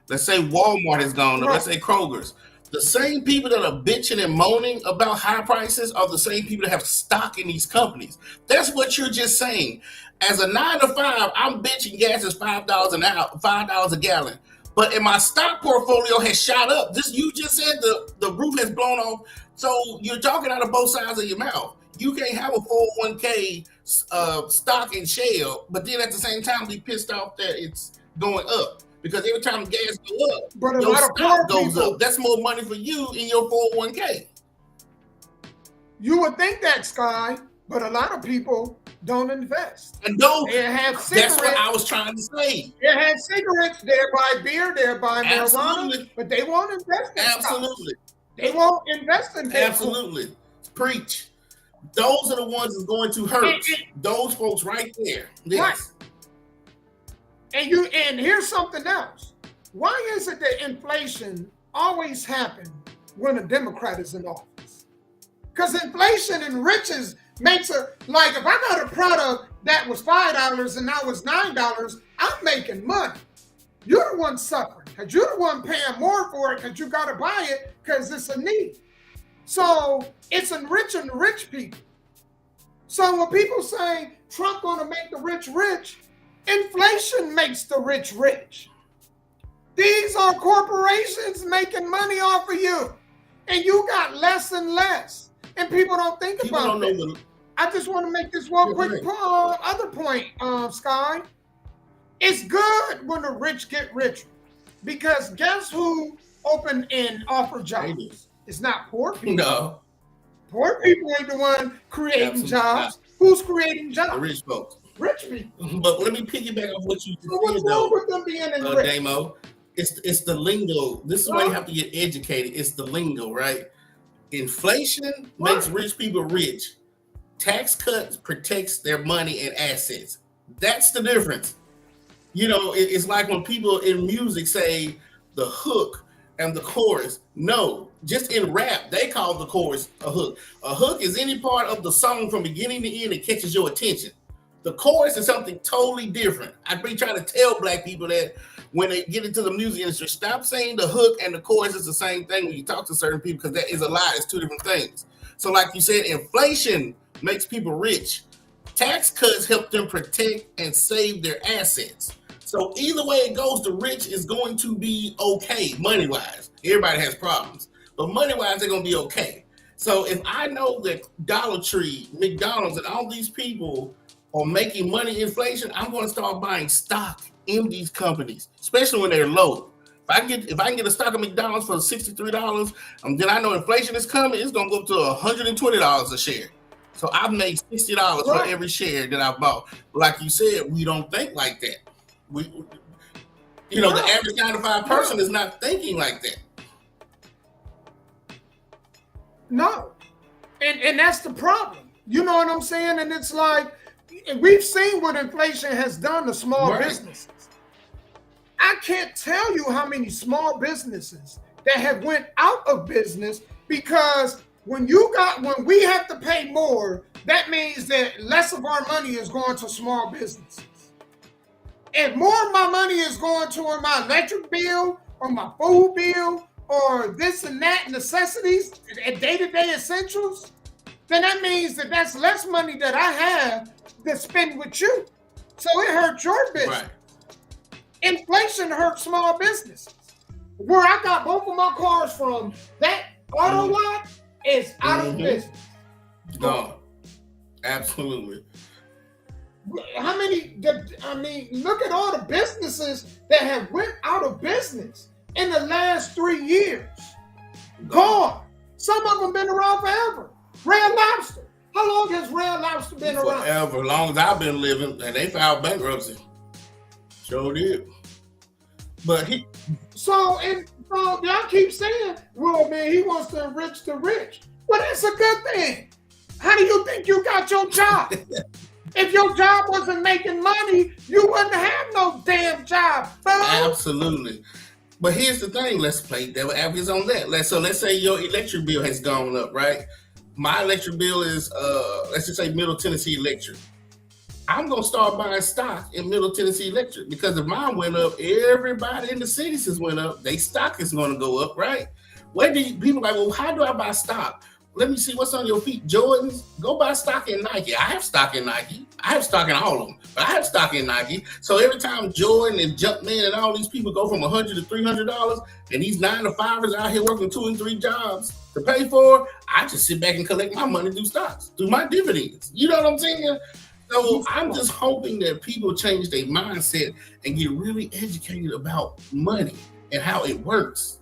Let's say Walmart has gone up. Let's say Kroger's. The same people that are bitching and moaning about high prices are the same people that have stock in these companies. That's what you're just saying. As a 9 to 5, I'm bitching gas is $5 an hour, $5 a gallon. But in my stock portfolio has shot up. You just said the roof has blown off. So you're talking out of both sides of your mouth. You can't have a 401k stock in Shell, but then at the same time be pissed off that it's going up. Because every time gas goes up, but your stock goes up. That's more money for you in your 401k. You would think that, Sky, but a lot of people don't invest. And those, they have cigarettes. That's what I was trying to say. They have cigarettes, they buy beer, they buy marijuana, but they won't invest in Absolutely. stocks. They won't invest in Bitcoin. Absolutely. Preach. Those are the ones that's going to hurt. Those folks right there. Yes. Right. And here's something else. Why is it that inflation always happens when a Democrat is in office? Because inflation enriches, makes it like if I got a product that was $5 and now it's $9, I'm making money. You're the one suffering because you're the one paying more for it because you got to buy it because it's a need. So it's enriching the rich people. So when people say Trump going to make the rich rich, inflation makes the rich rich. These are corporations making money off of you, and you got less and less. And people don't think about it. I just want to make this one quick other point, Sky. It's good when the rich get richer, because guess who opened and offered jobs? It's not poor people. No. Poor people ain't the one creating jobs. Who's creating jobs? The rich folks. Rich people. But let me piggyback off what you just So what's wrong with them being in rich? Damo, it's the lingo. This is why you have to get educated. It's the lingo, right? Inflation makes rich people rich. Tax cuts protects their money and assets. That's the difference. You know, it's like when people in music say the hook and the chorus. No, just in rap, they call the chorus a hook. A hook is any part of the song from beginning to end that catches your attention. The chorus is something totally different. I've been trying to tell black people that when they get into the music industry, stop saying the hook and the chorus is the same thing when you talk to certain people, because that is a lie. It's two different things. So like you said, inflation makes people rich. Tax cuts help them protect and save their assets. So either way it goes, the rich is going to be okay money-wise. Everybody has problems, but money-wise, they're going to be okay. So if I know that Dollar Tree, McDonald's, and all these people are making money inflation, I'm going to start buying stock in these companies, especially when they're low. If I can get a stock of McDonald's for $63, then I know inflation is coming. It's going to go up to $120 a share. So I've made $60 for every share that I've bought. Like you said, we don't think like that. The average 9-to-5 person is not thinking like that. No. And that's the problem. You know what I'm saying? And it's like, we've seen what inflation has done to small businesses. I can't tell you how many small businesses that have went out of business because when we have to pay more, that means that less of our money is going to small businesses. If more of my money is going toward my electric bill or my food bill or this and that necessities and day-to-day essentials, then that means that that's less money that I have to spend with you. So it hurts your business. Right. Inflation hurts small businesses. Where I got both of my cars from, that auto lot is out of business. No, absolutely. How many? Look at all the businesses that have went out of business in the last 3 years. Gone. Some of them been around forever. Red Lobster. How long has Red Lobster been around? Forever. As long as I've been living, and they filed bankruptcy. Sure did. But So y'all keep saying, well, man, he wants to enrich the rich. Well, that's a good thing. How do you think you got your job? If your job wasn't making money, you wouldn't have no damn job. Absolutely. But here's the thing. Let's play devil advocates on that. Let's say your electric bill has gone up, right? My electric bill is, let's just say Middle Tennessee Electric. I'm going to start buying stock in Middle Tennessee Electric because if mine went up, everybody in the cities has went up. Their stock is going to go up, right? People like, well, how do I buy stock? Let me see what's on your feet. Jordans, go buy stock in Nike. I have stock in Nike. I have stock in all of them, but I have stock in Nike. So every time Jordan and Jumpman and all these people go from $100 to $300 and these 9-to-5ers out here working 2 and 3 jobs to pay for, I just sit back and collect my money through stocks, through my dividends. You know what I'm saying? So I'm just hoping that people change their mindset and get really educated about money and how it works.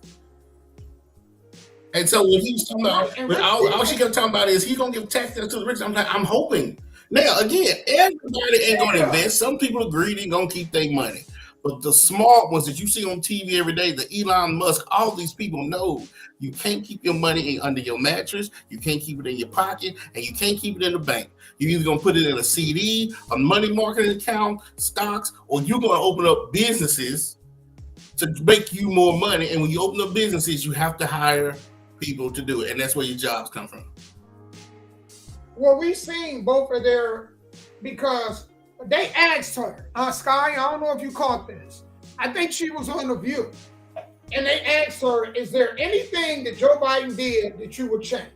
And so when he's talking about, all she kept talking about is he's gonna give tax cuts to the rich. I'm like, I'm hoping. Now again, everybody ain't gonna invest. Some people are greedy, gonna keep their money. But the smart ones that you see on TV every day, the Elon Musk, all these people know you can't keep your money under your mattress, you can't keep it in your pocket, and you can't keep it in the bank. You're either going to put it in a CD, a money market account, stocks, or you're going to open up businesses to make you more money. And when you open up businesses, you have to hire people to do it. And that's where your jobs come from. Well, we seen both of their, because they asked her, Sky, I don't know if you caught this. I think she was on The View. And they asked her, is there anything that Joe Biden did that you would change?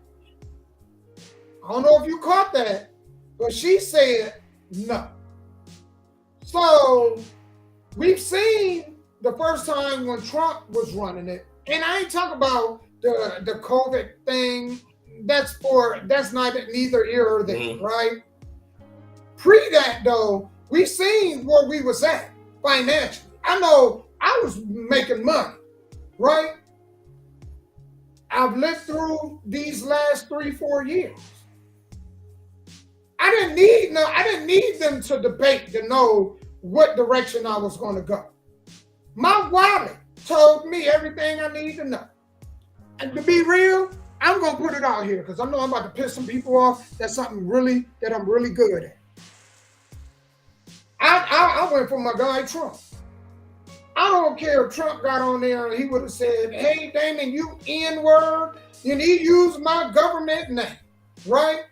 I don't know if you caught that, but she said no. So we've seen the first time when Trump was running it, and I ain't talking about the COVID thing. That's neither here or there, right? Pre that though, we seen where we was at financially. I know I was making money, right? I've lived through these last 3-4 years. I didn't need them to debate to know what direction I was going to go. My wallet told me everything I need to know. And to be real, I'm going to put it out here because I know I'm about to piss some people off. That's something that I'm really good at. I went for my guy Trump. I don't care if Trump got on there and he would have said, hey, Damon, you N-word, and he used my government name, right?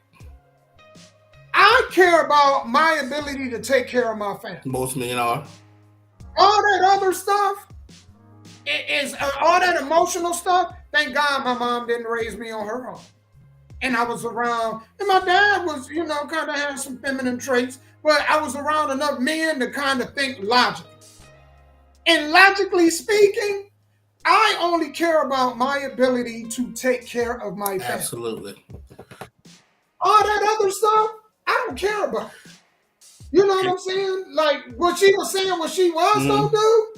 I care about my ability to take care of my family. Most men are. All that other stuff is all that emotional stuff. Thank God my mom didn't raise me on her own. And I was around, and my dad was, kind of had some feminine traits, but I was around enough men to kind of think logically. And logically speaking, I only care about my ability to take care of my family. Absolutely. All that other stuff, I don't care about. You know what I'm saying? Like what she was saying, what she was gonna do.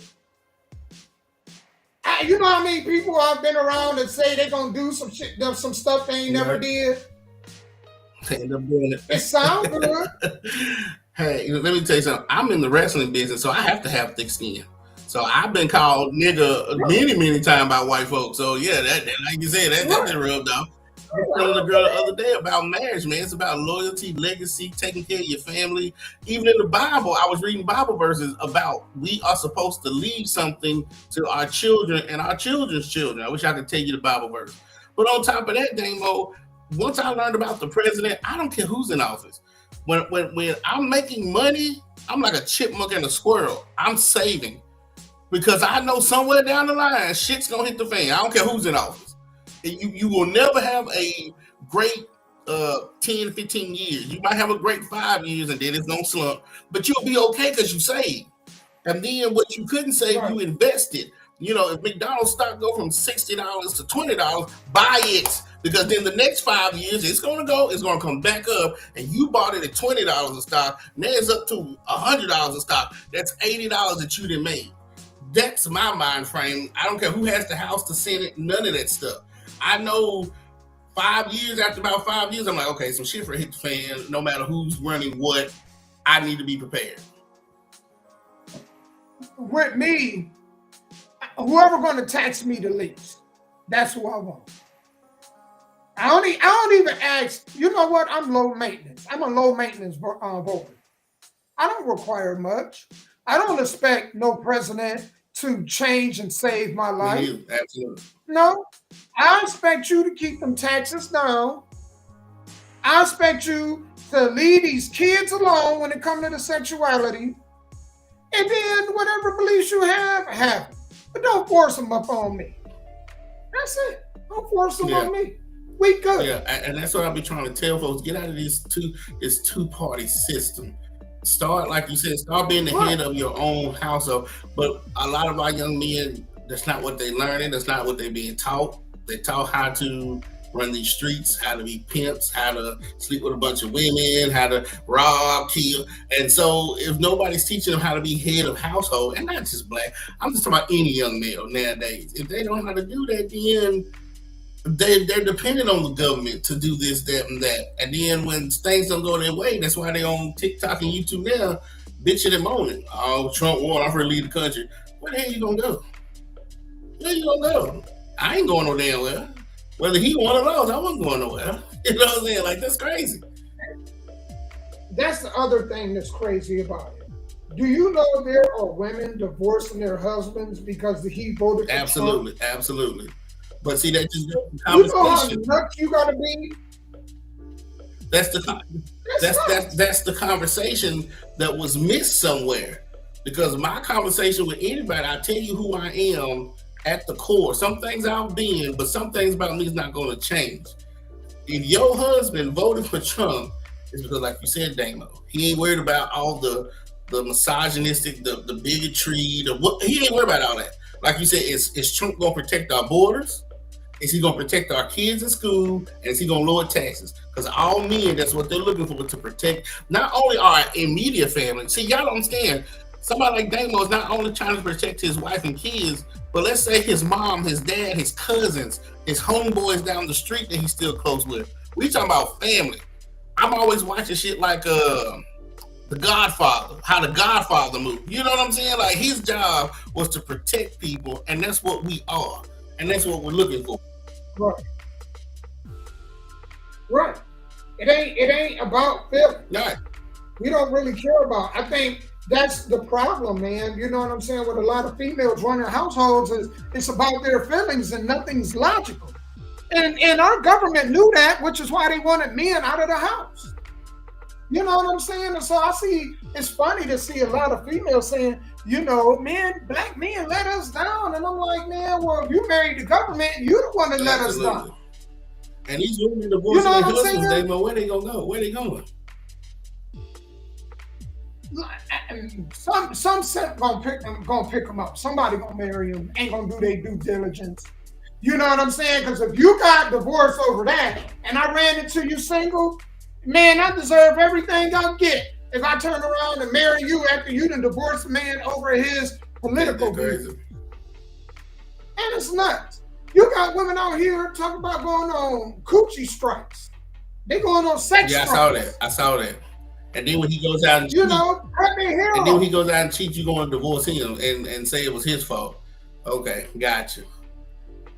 You know how many people I've been around that say they're gonna do some shit, some stuff they ain't never did. They end up doing it. It sounds good. Hey, let me tell you something. I'm in the wrestling business, so I have to have thick skin. So I've been called nigga many times by white folks. So yeah, that like you said, that's real dumb. I was telling the girl the other day about marriage, man. It's about loyalty, legacy, taking care of your family. Even in the Bible, I was reading Bible verses about we are supposed to leave something to our children and our children's children. I wish I could tell you the Bible verse. But on top of that, Damo, once I learned about the president, I don't care who's in office. When I'm making money, I'm like a chipmunk and a squirrel. I'm saving. Because I know somewhere down the line, shit's gonna hit the fan. I don't care who's in office. You will never have a great 10, 15 years. You might have a great 5 years and then it's gonna slump, but you'll be okay because you saved. And then what you couldn't save, you invested. If McDonald's stock go from $60 to $20, buy it. Because then the next 5 years, it's gonna come back up, and you bought it at $20 a stock, now it's up to $100 a stock. That's $80 that you didn't make. That's my mind frame. I don't care who has the House, the Senate, none of that stuff. I know 5 years, after about 5 years, I'm like, okay, some shit for hit the fan. No matter who's running what, I need to be prepared. With me, whoever going to tax me the least, that's who I want. I don't even ask. You know what? I'm low maintenance. I'm a low maintenance voter. I don't require much. I don't expect no president to change and save my life. Absolutely. No, I expect you to keep them taxes down. I expect you to leave these kids alone when it comes to the sexuality. And then whatever beliefs you have them. But don't force them up on me. That's it. Don't force them on me. We good. Yeah, and that's what I'll be trying to tell folks. Get out of this two-party system. Start, like you said, start being the head of your own household. But a lot of our young men, that's not what they're learning. That's not what they're being taught. They're taught how to run these streets, how to be pimps, how to sleep with a bunch of women, how to rob, kill. And so if nobody's teaching them how to be head of household, and not just black, I'm just talking about any young male nowadays. If they don't know how to do that, then they're dependent on the government to do this, that, and that. And then when things don't go their way, that's why they're on TikTok and YouTube now, bitching and moaning. Oh, Trump won, I'm ready to leave the country. Where the hell you gonna go? Where you gonna go? I ain't going no damn well. Whether he won or lost, I wasn't going nowhere. You know what I'm saying? Like, that's crazy. That's the other thing that's crazy about it. Do you know there are women divorcing their husbands because he voted for Absolutely, Trump? absolutely. But see, that just You know how nuts you gotta be? That's the conversation that was missed somewhere. Because my conversation with anybody, I tell you who I am at the core. Some things I've been, but some things about me is not going to change. If your husband voted for Trump, it's because, like you said, Damo, he ain't worried about all the misogynistic, the bigotry, he ain't worried about all that. Like you said, is Trump going to protect our borders? Is he going to protect our kids in school? And is he going to lower taxes? Because all men, that's what they're looking for, to protect not only our immediate family. See, y'all don't understand. Somebody like Damo is not only trying to protect his wife and kids, but let's say his mom, his dad, his cousins, his homeboys down the street that he's still close with. We talking about family. I'm always watching shit like The Godfather, how The Godfather moved. You know what I'm saying? Like, his job was to protect people, and that's what we are. And that's what we're looking for. Right. Right. It ain't about feelings. Right. We don't really care about. I think that's the problem, man. You know what I'm saying? With a lot of females running households, is it's about their feelings and nothing's logical. And our government knew that, which is why they wanted men out of the house. You know what I'm saying? And so I see, it's funny to see a lot of females saying, you know, black men let us down. And I'm like, man, well, if you married the government, you the one that let us down. And these women divorcing their husbands, they know where they gonna go. Where they going? Some set gonna pick them up. Somebody gonna marry them. Ain't gonna do their due diligence. You know what I'm saying? Because if you got divorced over that, and I ran into you single, man, I deserve everything I get. If I turn around and marry you after you done divorced a man over his political views. And it's nuts. You got women out here talking about going on coochie strikes. They going on sex strikes. I saw that. And then when he goes out and cheat, cut their hair off. And then when he goes out and cheats, you going to divorce him and say it was his fault. Okay, gotcha.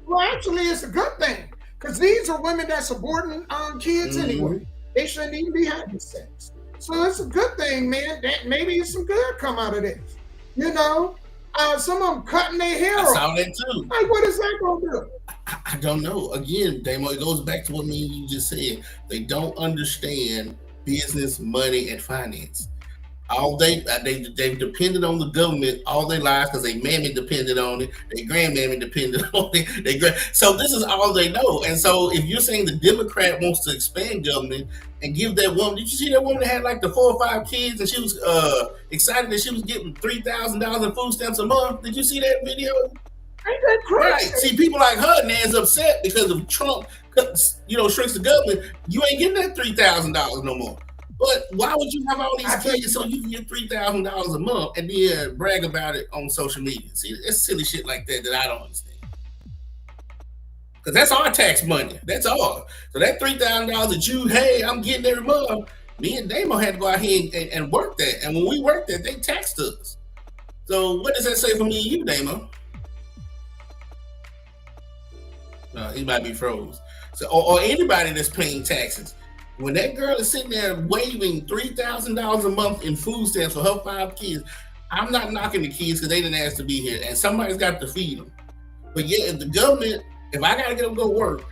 Well, actually, it's a good thing. Because these are women that's aborting kids anyway. They shouldn't even be having sex. So it's a good thing, man. That maybe some good come out of this. You know, some of them cutting their hair off. I saw that too. Like, what is that going to do? I don't know. Again, Damo, it goes back to what me and you just said. They don't understand business, money, and finance. They've depended on the government all their lives because their mammy depended on it, their grandmammy depended on it. So this is all they know. And so if you're saying the Democrat wants to expand government and give that woman, did you see that woman that had like the 4 or 5 kids and she was excited that she was getting $3,000 in food stamps a month? Did you see that video? Ain't that crazy? Right. See, people like her is upset because of Trump, shrinks the government. You ain't getting that $3,000 no more. But why would you have all these kids so you can get $3,000 a month and then brag about it on social media? See, it's silly shit like that I don't understand. Because that's our tax money. That's all. So that $3,000 that I'm getting every month, me and Damo had to go out here and work that. And when we worked that, they taxed us. So what does that say for me and you, Damo? He might be froze. So, or anybody that's paying taxes. When that girl is sitting there waving $3,000 a month in food stamps for her 5 kids, I'm not knocking the kids because they didn't ask to be here, and somebody's got to feed them. But yeah, if the government, if I got to get them to go work,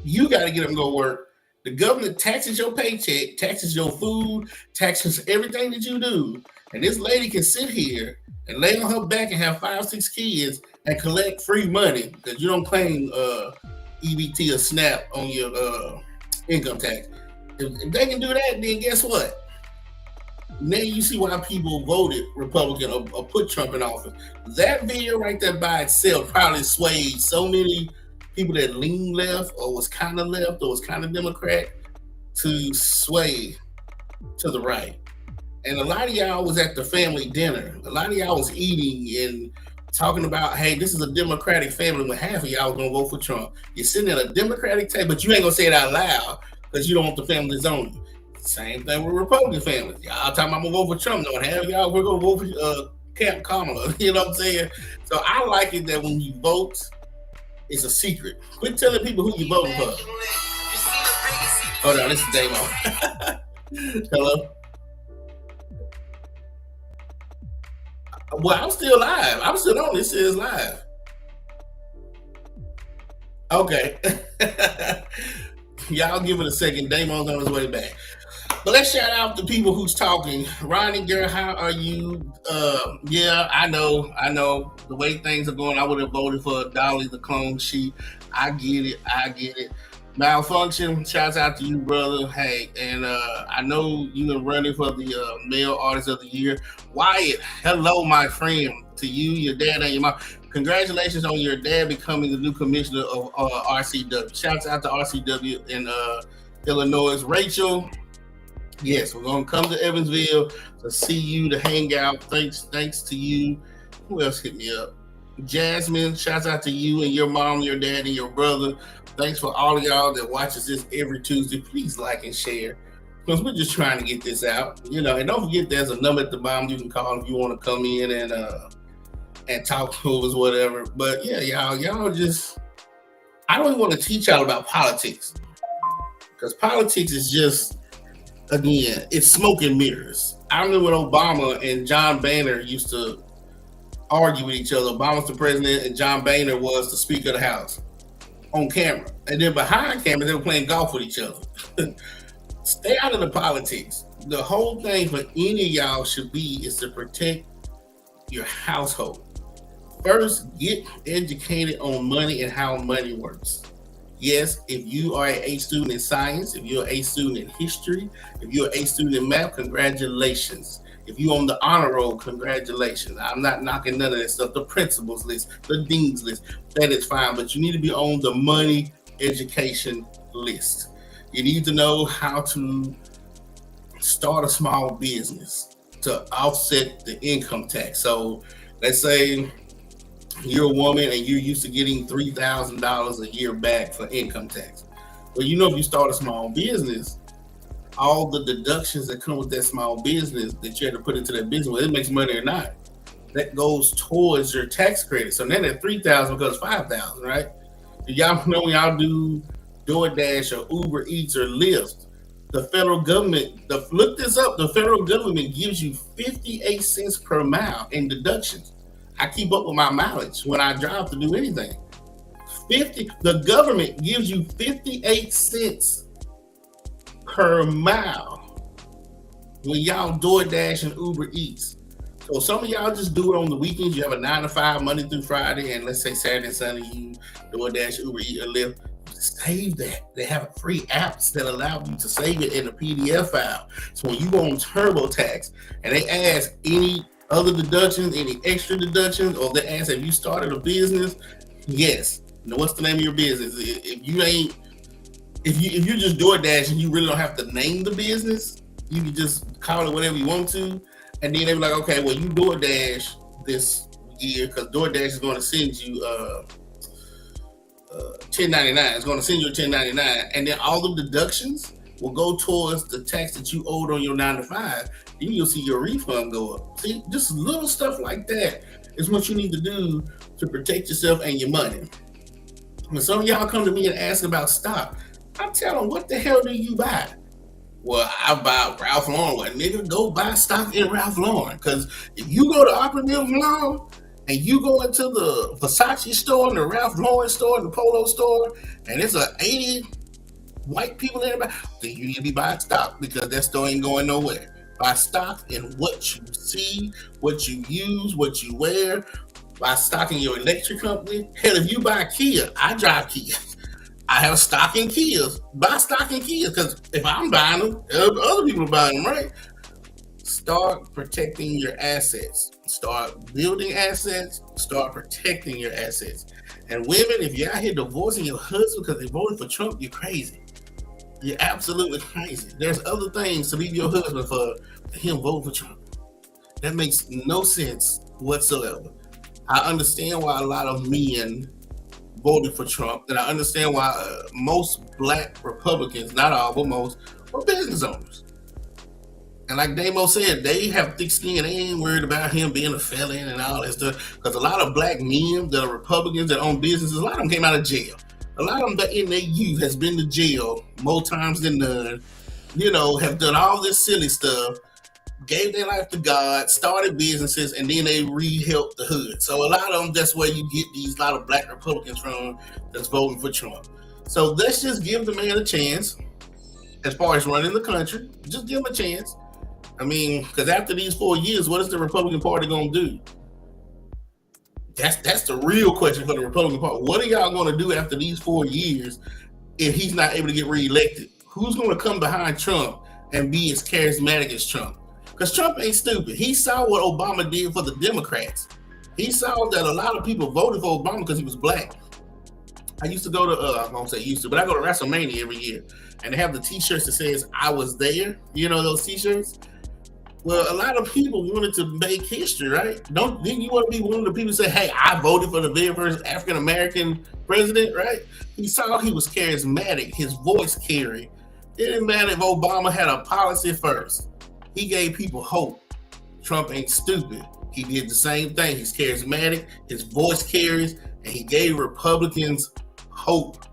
you got to get them to go work. The government taxes your paycheck, taxes your food, taxes everything that you do, and this lady can sit here and lay on her back and have 5, 6 kids and collect free money because you don't claim EBT or SNAP on your income tax. If they can do that, then guess what? Now you see why people voted Republican or put Trump in office. That video right there by itself probably swayed so many people that lean left or was kind of left or was kind of Democrat to sway to the right. And a lot of y'all was at the family dinner. A lot of y'all was eating and talking about, hey, this is a Democratic family when half of y'all was gonna vote for Trump. You're sitting at a Democratic table, but you ain't gonna say it out loud because you don't want the family to own you. Same thing with Republican families. Y'all talking about I'm gonna vote for Trump. No, half y'all we're gonna vote for Camp Kamala. You know what I'm saying? So I like it that when you vote, it's a secret. Quit telling people who you voting for. Hold on, this is Damo. Hello. Well, I'm still live. I'm still on. This is live. Okay. Y'all give it a second. Damon's on his way back. But let's shout out the people who's talking. Ronnie, girl, how are you? Yeah, I know. The way things are going, I would have voted for Dolly the clone sheep. I get it. Malfunction, shouts out to you, brother. Hey, and I know you've been running for the Male Artist of the Year. Wyatt, hello, my friend. To you, your dad, and your mom. Congratulations on your dad becoming the new commissioner of RCW. Shouts out to RCW in Illinois. Rachel, yes, we're gonna come to Evansville to see you, to hang out. Thanks to you. Who else hit me up? Jasmine, shouts out to you and your mom, your dad, and your brother. Thanks for all of y'all that watches this every Tuesday. Please like and share, because we're just trying to get this out. You know, and don't forget there's a number at the bottom you can call if you want to come in and talk to us, whatever. But yeah, y'all just, I don't even want to teach y'all about politics, because politics is just, again, it's smoke and mirrors. I remember when Obama and John Boehner used to argue with each other. Obama's the president and John Boehner was the Speaker of the House on camera. And then behind camera, they were playing golf with each other. Stay out of the politics. The whole thing for any of y'all should be is to protect your household. First, get educated on money and how money works. Yes, if you are an A student in science, if you're an A student in history, if you're an A student in math, congratulations. If you're on the honor roll, congratulations. I'm not knocking none of that stuff. The principals list, the dean's list, that is fine. But you need to be on the money education list. You need to know how to start a small business to offset the income tax. So let's say you're a woman and you're used to getting $3,000 a year back for income tax. Well, you know, if you start a small business, all the deductions that come with that small business that you have to put into that business, whether it makes money or not, that goes towards your tax credit. So then that $3,000 becomes $5,000, right? Do y'all know when y'all do DoorDash or Uber Eats or Lyft, the federal government, look this up, the federal government gives you 58 cents per mile in deductions. I keep up with my mileage when I drive to do anything. The government gives you 58 cents per mile when y'all DoorDash and Uber Eats. So some of y'all just do it on the weekends. You have a 9 to 5 Monday through Friday, and let's say Saturday and Sunday you DoorDash, Uber Eats, or Lyft. Save that. They have free apps that allow you to save it in a PDF file. So when you go on TurboTax and they ask any other deductions, any extra deductions, or they ask have you started a business? Yes. Now, what's the name of your business? If you just DoorDash and you really don't have to name the business, you can just call it whatever you want to, and then they're like, okay, well, you DoorDash this year because DoorDash is going to send you 1099. It's going to send you a 1099, and then all the deductions will go towards the tax that you owed on your 9 to 5. Then you'll see your refund go up. See, just little stuff like that is what you need to do to protect yourself and your money. When some of y'all come to me and ask about stock, I tell them, what the hell do you buy? Well, I buy Ralph Lauren. Well, nigga, go buy stock in Ralph Lauren. Because if you go to Operative Lawn and you go into the Versace store and the Ralph Lauren store and the Polo store, and it's 80 white people in there, then you need to be buying stock because that store ain't going nowhere. Buy stock in what you see, what you use, what you wear. Buy stock in your electric company. Hell, if you buy Kia, I drive Kia. I have stock in Kias. Buy stock in Kias because if I'm buying them, other people are buying them, right? Start protecting your assets. Start building assets. Start protecting your assets. And women, if you're out here divorcing your husband because they voted for Trump, you're crazy. You're absolutely crazy. There's other things to leave your husband for him vote for Trump. That makes no sense whatsoever. I understand why a lot of men voted for Trump, and I understand why most black Republicans, not all, but most, are business owners. And like Damo said, they have thick skin. They ain't worried about him being a felon and all that stuff. Because a lot of black men that are Republicans that own businesses, a lot of them came out of jail. A lot of them that in their youth has been to jail more times than none. You know, have done all this silly stuff, gave their life to God, started businesses, and then they re-helped the hood. So a lot of them, that's where you get these lot of black Republicans from that's voting for Trump. So let's just give the man a chance as far as running the country. Just give him a chance. I mean, because after these 4 years, what is the Republican Party going to do? That's the real question for the Republican Party. What are y'all going to do after these 4 years if he's not able to get reelected? Who's going to come behind Trump and be as charismatic as Trump? Because Trump ain't stupid. He saw what Obama did for the Democrats. He saw that a lot of people voted for Obama because he was black. I used to go to, I won't say used to, but I go to WrestleMania every year. And they have the t-shirts that says, I was there. You know those t-shirts? Well, a lot of people wanted to make history, right? Didn't you want to be one of the people who say, hey, I voted for the very first African-American president, right? He saw he was charismatic. His voice carried. It didn't matter if Obama had a policy first. He gave people hope. Trump ain't stupid. He did the same thing. He's charismatic. His voice carries. And he gave Republicans hope.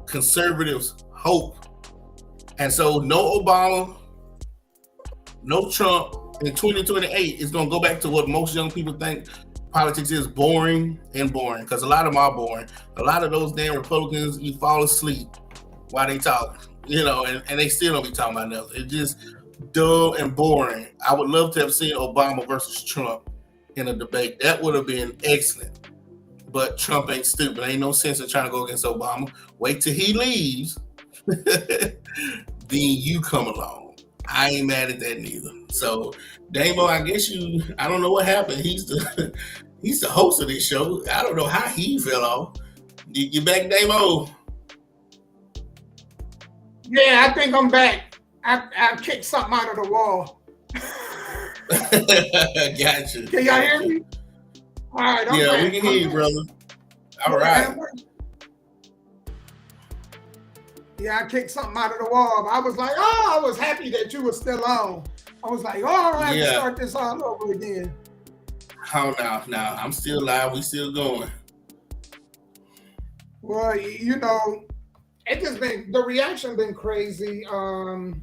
Conservatives hope. And so no Obama, no Trump in 2028 is going to go back to what most young people think politics is, boring and boring, because a lot of them are boring. A lot of those damn Republicans, you fall asleep while they talk, you know, and they still don't be talking about nothing. It's just dull and boring. I would love to have seen Obama versus Trump in a debate. That would have been excellent. But Trump ain't stupid. Ain't no sense in trying to go against Obama. Wait till he leaves. Then you come along. I ain't mad at that neither. So, Damo, I guess I don't know what happened. He's the host of this show. I don't know how he fell off. You back, Damo? Yeah, I think I'm back. I kicked something out of the wall. Gotcha. Can y'all hear me? All right, I'm back. We can hear you, brother. All right. Yeah, I kicked something out of the wall. I was like, I was happy that you were still on. I was like, I don't have to start this all over again. Oh, no, I'm still live. We still going. Well, you know, the reaction been crazy. I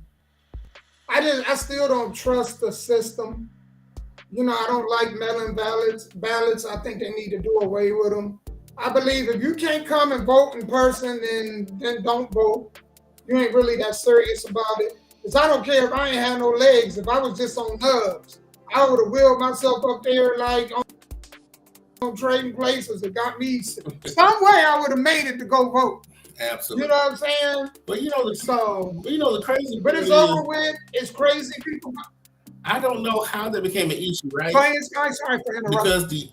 still don't trust the system. You know, I don't like mail-in ballots. I think they need to do away with them. I believe if you can't come and vote in person, then don't vote. You ain't really that serious about it. Because I don't care if I ain't had no legs. If I was just on nubs, I would have wheeled myself up there like on Trading Places and got me. Some way I would have made it to go vote. Absolutely. You know what I'm saying? But you know the crazy. But it's over with. It's crazy. People. I don't know how that became an issue, right? Sorry for interrupting. Because the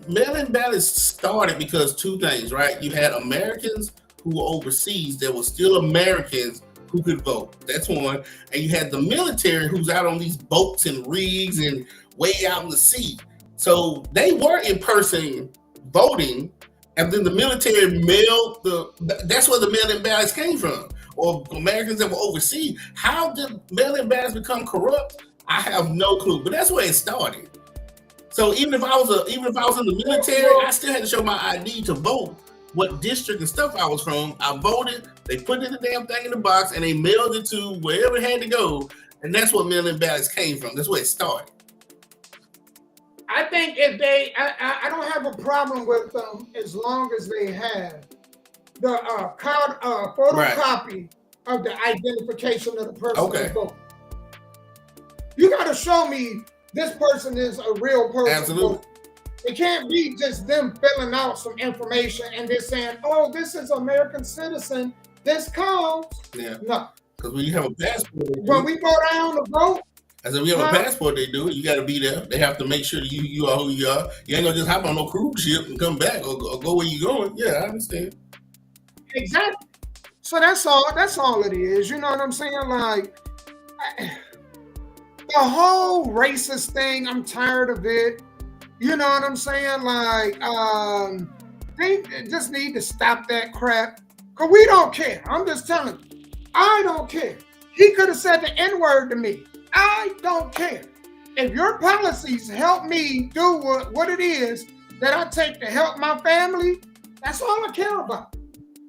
mail-in ballots started because two things, right? You had Americans who were overseas that were still Americans who could vote. That's one. And you had the military who's out on these boats and rigs and way out in the sea. So they were in person voting, and then the military mailed that's where the mail-in ballots came from. Or Americans that were overseas. How did mail-in ballots become corrupt? I have no clue, but that's where it started. So even if I was in the military, I still had to show my ID to vote what district and stuff I was from. I voted. They put the damn thing in the box and they mailed it to wherever it had to go, and that's what mail-in ballots came from. That's where it started. I think I don't have a problem with them as long as they have the photocopy of the identification of the person that voted. You got to show me this person is a real person. Absolutely. It can't be just them filling out some information and they're saying, "Oh, this is American citizen. This counts." Yeah. No. Because when you have a passport, when we go down to vote. As if you have a passport, they do it. You got to be there. They have to make sure that you are who you are. You ain't gonna just hop on no cruise ship and come back or go where you going. Yeah, I understand. Exactly. So that's all it is. You know what I'm saying? Like the whole racist thing, I'm tired of it. You know what I'm saying? Like they just need to stop that crap. Cause we don't care. I'm just telling you, I don't care. He could have said the N-word to me. I don't care. If your policies help me do what it is that I take to help my family, that's all I care about.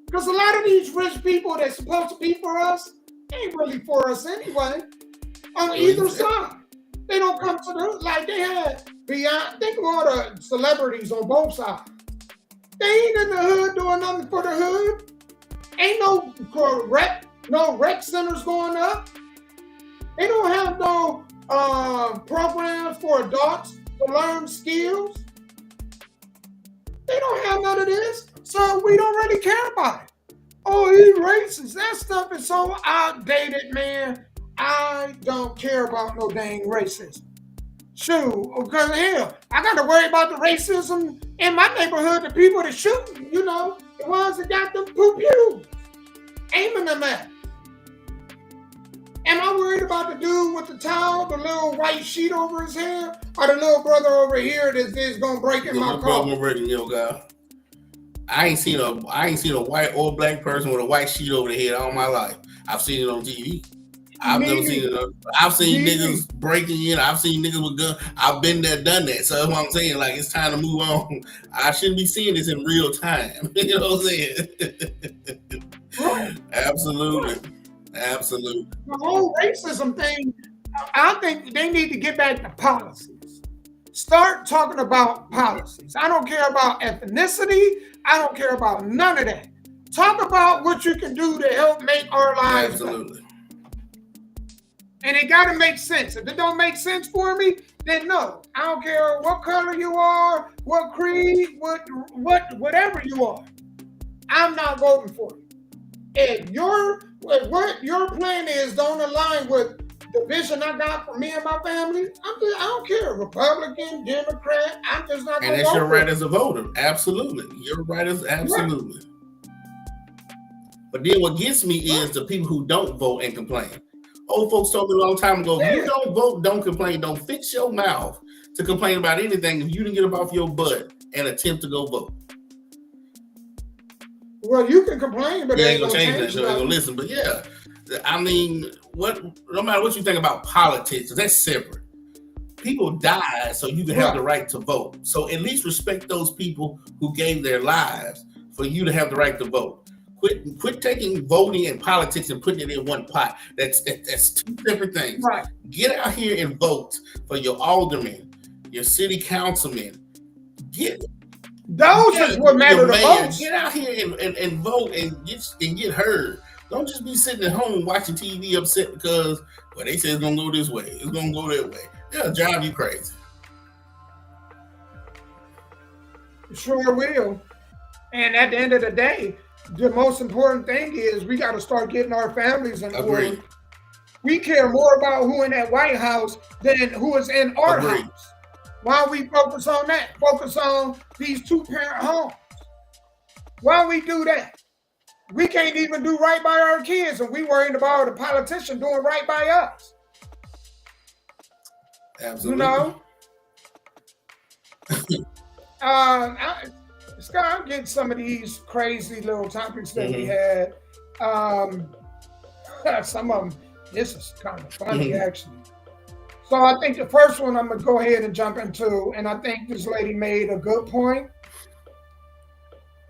Because a lot of these rich people that's supposed to be for us ain't really for us anyway. On either side. They don't come to the, like they had beyond, think of all the celebrities on both sides. They ain't in the hood doing nothing for the hood. Ain't no rec centers going up. They don't have no programs for adults to learn skills. They don't have none of this, so we don't really care about it. Oh, he's racist. That stuff is so outdated, man. I don't care about no dang racism. Shoot, because hell, I got to worry about the racism in my neighborhood, the people that shooting, the ones that got them pew-pews, aiming them at. Am I worried about the dude with the towel, the little white sheet over his head, or the little brother over here that's going to break in my car? Guy. I ain't seen a white or black person with a white sheet over their head all my life. I've seen it on TV. I've never seen it. I've seen niggas breaking in. I've seen niggas with guns. I've been there, done that. So that's what I'm saying. Like, it's time to move on. I shouldn't be seeing this in real time. You know what I'm saying? Right. Absolutely. Right. Absolutely. The whole racism thing, I think they need to get back to policies. Start talking about policies. I don't care about ethnicity. I don't care about none of that. Talk about what you can do to help make our lives Absolutely. better. And it got to make sense. If it don't make sense for me, then no. I don't care what color you are, what creed, whatever you are. I'm not voting for you. If what your plan is don't align with the vision I got for me and my family, I don't care. Republican, Democrat, I'm just not going to vote. And that's your right as a voter. Absolutely. Your right as absolutely. Right. But then what gets me is the people who don't vote and complain. Old folks told me a long time ago, you don't vote, don't complain, don't fix your mouth to complain about anything if you didn't get up off your butt and attempt to go vote. Well, you can complain, but you ain't gonna change that. You ain't gonna listen. But yeah, I mean, no matter what you think about politics, that's separate. People die so you can have the right to vote. So at least respect those people who gave their lives for you to have the right to vote. Quit taking voting and politics and putting it in one pot. That's two different things. Right. Get out here and vote for your aldermen, your city councilmen. Those is what matter the most. Get out here and vote and get heard. Don't just be sitting at home watching TV upset because they say it's gonna go this way, it's gonna go that way. It'll drive you crazy. Sure will. And at the end of the day, the most important thing is we got to start getting our families in order. We care more about who in that White House than who is in our house. Why we focus on that? Focus on these two-parent homes. Why we do that? We can't even do right by our kids, and we worried about the politician doing right by us. Absolutely. Scott, I'm getting some of these crazy little topics that we had. Some of them, this is kind of funny, actually. So I think the first one I'm going to go ahead and jump into, and I think this lady made a good point.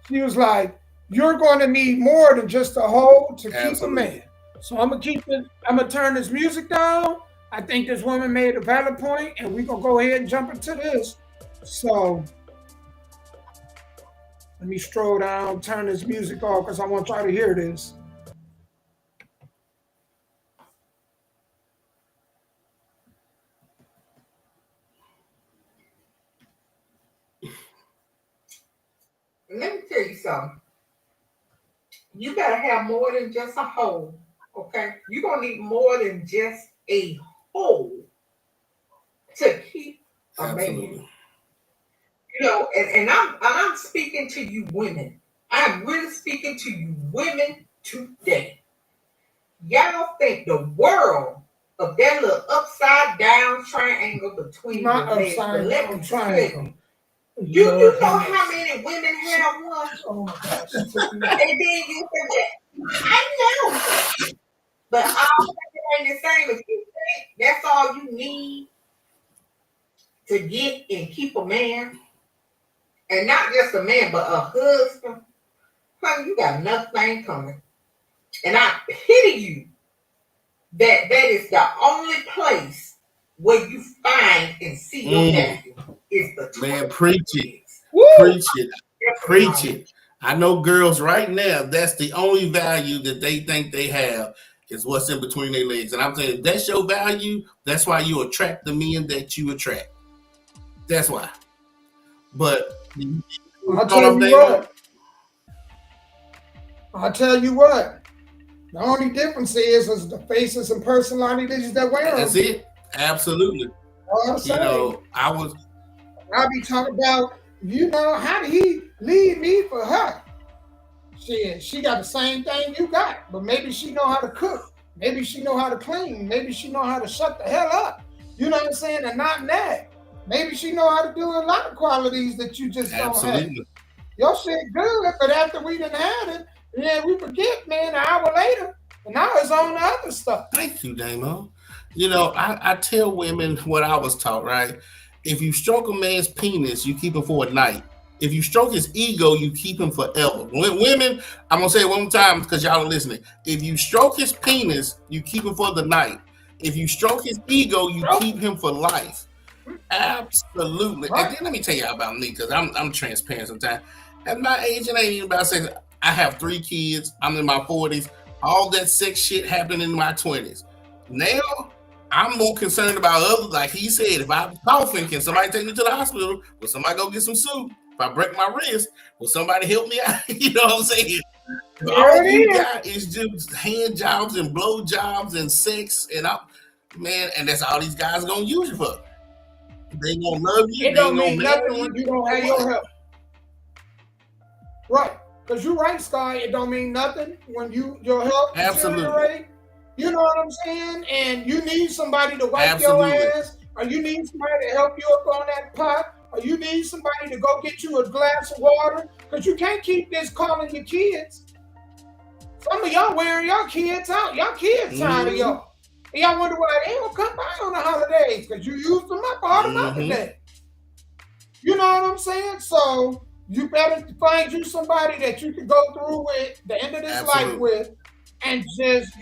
She was like, you're going to need more than just a hoe to keep a man. So I'm going to turn this music down. I think this woman made a valid point, and we're going to go ahead and jump into this. So let me stroll down, turn this music off because I want y'all to hear this. Let me tell you something. You gotta have more than just a hoe, okay? You're gonna need more than just a hoe to keep a man. And I'm speaking to you women. I'm really speaking to you women today. Y'all think the world of that little upside down triangle between not the legs. upside down triangle. You know how many women have one? Oh my gosh. And then you forget. I know. But all that ain't the same. If you think that's all you need to get and keep a man, and not just a man, but a husband, honey, you got nothing coming. And I pity you that is the only place where you find and see your value is the man. Preach it, Woo! preach it, preach it. I know girls right now, that's the only value that they think they have is what's in between their legs. And I'm saying, if that's your value, that's why you attract the men that you attract. That's why. But I'll tell you what. I'll tell you what. The only difference is the faces and personalities that wear them. That's it. Absolutely. All I'm saying. You know, I'll be talking about, how did he leave me for her? She got the same thing you got, but maybe she know how to cook. Maybe she know how to clean. Maybe she know how to shut the hell up. You know what I'm saying? And not nag. Maybe she know how to do a lot of qualities that you just don't have. Your shit good, but after we done had it, yeah, we forget, man, an hour later, and now it's on the other stuff. Thank you, Damo. I tell women what I was taught, right? If you stroke a man's penis, you keep him for a night. If you stroke his ego, you keep him forever. Women, I'm going to say it one more time because y'all are listening. If you stroke his penis, you keep him for the night. If you stroke his ego, you keep him for life. Absolutely. Right. And then let me tell y'all about me because I'm transparent sometimes. At my age, it ain't even about sex. I have 3 kids. I'm in my 40s. All that sex shit happened in my 20s. Now, I'm more concerned about others. Like he said, if I'm coughing, can somebody take me to the hospital? Will somebody go get some soup? If I break my wrist, will somebody help me out? You know what I'm saying? All you got is just hand jobs and blow jobs and sex. And and that's all these guys gonna use you for. They ain't gonna love you. It don't mean nothing when you don't have your help. Right. Because you're right, Sky. It don't mean nothing when your help deteriorate. You know what I'm saying? And you need somebody to wipe your ass, or you need somebody to help you up on that pot, or you need somebody to go get you a glass of water, because you can't keep this calling your kids. Some of y'all wearing your kids out. Y'all kids tired of y'all. And y'all wonder why they don't come by on the holidays, because you used them up all the other day. You know what I'm saying? So you better find you somebody that you can go through with the end of this life with, and just,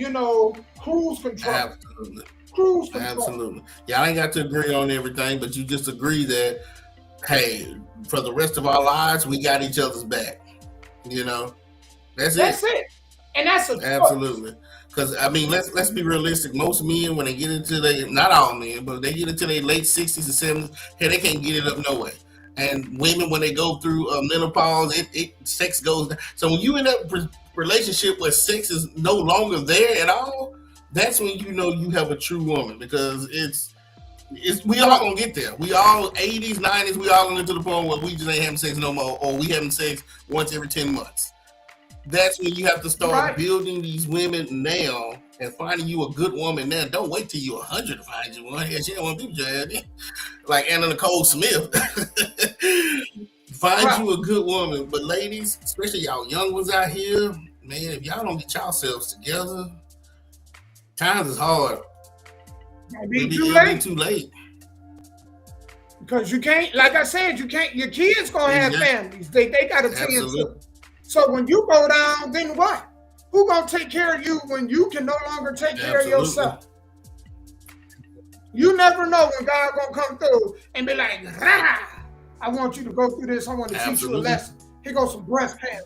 cruise control. Absolutely. Cruise control. Absolutely. Y'all ain't got to agree on everything, but you just agree that, hey, for the rest of our lives, we got each other's back. That's it. And that's a absolutely. Because let's be realistic. Most men, when they get into not all men, but they get into their late 60s and 70s, they can't get it up no way. And women, when they go through menopause, sex goes down. So when you in that relationship where sex is no longer there at all, that's when you have a true woman, because we all gonna get there. We all 80s, 90s, we all gonna get to the point where we just ain't having sex no more, or we having sex once every 10 months. That's when you have to start building these women now and finding you a good woman now. Don't wait till you're 100 to find you one. She don't want to be judged. Like Anna Nicole Smith. Find you a good woman. But ladies, especially y'all young ones out here, man, if y'all don't get yourselves together, times is hard. It'll be too late. Because you can't, like I said, your kids gonna have families. They got to tend to. So when you go down, then what? Who gonna take care of you when you can no longer take care of yourself? You never know when God gonna come through and be like, rah, I want you to go through this. I want to teach you a lesson. Here goes some breast cancer.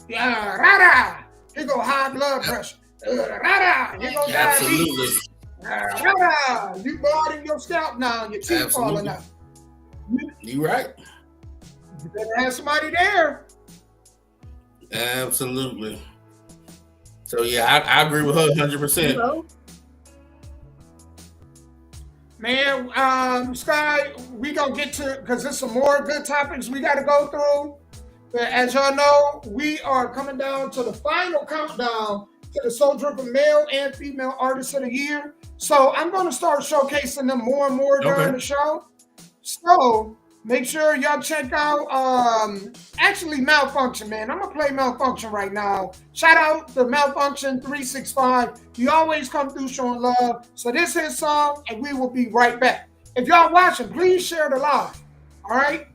Yeah, rah. Here go high blood pressure. Rah. Here go diabetes. Rah. You bald in your scalp now. Your teeth falling out. You right. You better have somebody there. Absolutely. So yeah, I agree with her 100%. Man, Sky, we gonna get to, because there's some more good topics we got to go through. But as y'all know, we are coming down to the final countdown to the Soul Dripper Male and Female Artists of the Year. So I'm gonna start showcasing them more and more during the show. So Make sure y'all check out actually Malfunction, man. I'm gonna play Malfunction right now. Shout out to Malfunction 365. You always come through showing love. So this is his song, and we will be right back. If y'all watching, please share the live. All right.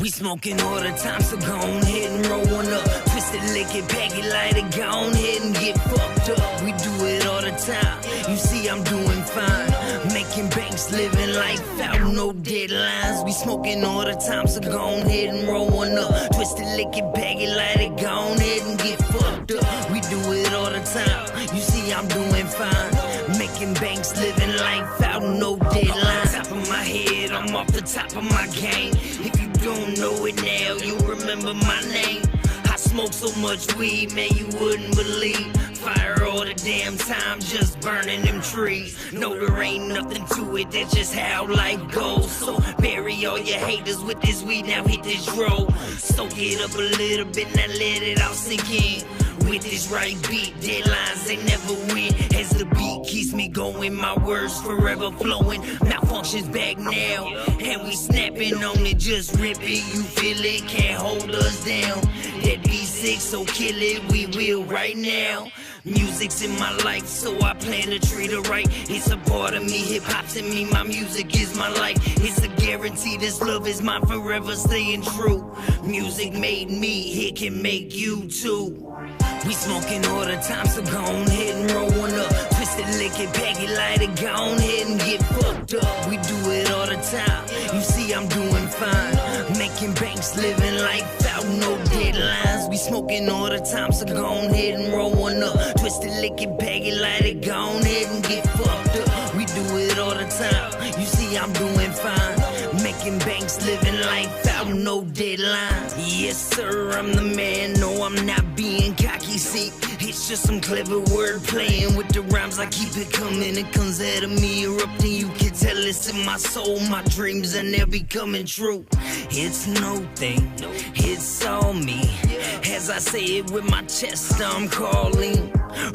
We smoking all the time, so go on ahead and roll one up. Twist it, lick it, pack it, light it, go on ahead and get fucked up. We do it all the time, you see I'm doing fine. Making banks, living life out, no deadlines. We smoking all the time, so go on ahead and roll one up. Twist it, lick it, pack it, light it, go on ahead and get fucked up. We do it all the time, you see I'm doing fine. Making banks, living life out, no deadlines. Top of my head, I'm off the top of my game. If you don't know it now, you remember my name. I smoke so much weed, man, you wouldn't believe. Fire all the damn time, just burning them trees. No, there ain't nothing to it, that's just how life goes. So bury all your haters with this weed, now hit this road. Soak it up a little bit, now let it all sink in. With this right beat, deadlines they never win. As the beat keeps me going, my words forever flowing. Malfunction's back now, and we snapping on it, just rip it. You feel it, can't hold us down. That B6, so kill it, we will right now. Music's in my life, so I plan to treat it right. It's a part of me, hip-hop's in me, my music is my life. It's a guarantee this love is mine, forever staying true. Music made me, it can make you too. We smoking all the time, so go on ahead and roll one up. Twist it, lick it, pack it, light it, go on ahead and get fucked up. We do it all the time, you see I'm doing fine. Making banks, living life out, no deadlines. We smoking all the time, so go on ahead and roll one up. Twist it, lick it, pack it, light it, go on ahead and get fucked up. We do it all the time, you see I'm doing fine. Making banks, living life out, no deadline. Yes sir, I'm the man, no I'm not being cocky. See, it's just some clever word playing with the rhymes. I keep it coming, it comes out of me erupting. You can tell it's in my soul, my dreams and they're becoming true. It's no thing, it's all me. As I say it with my chest, I'm calling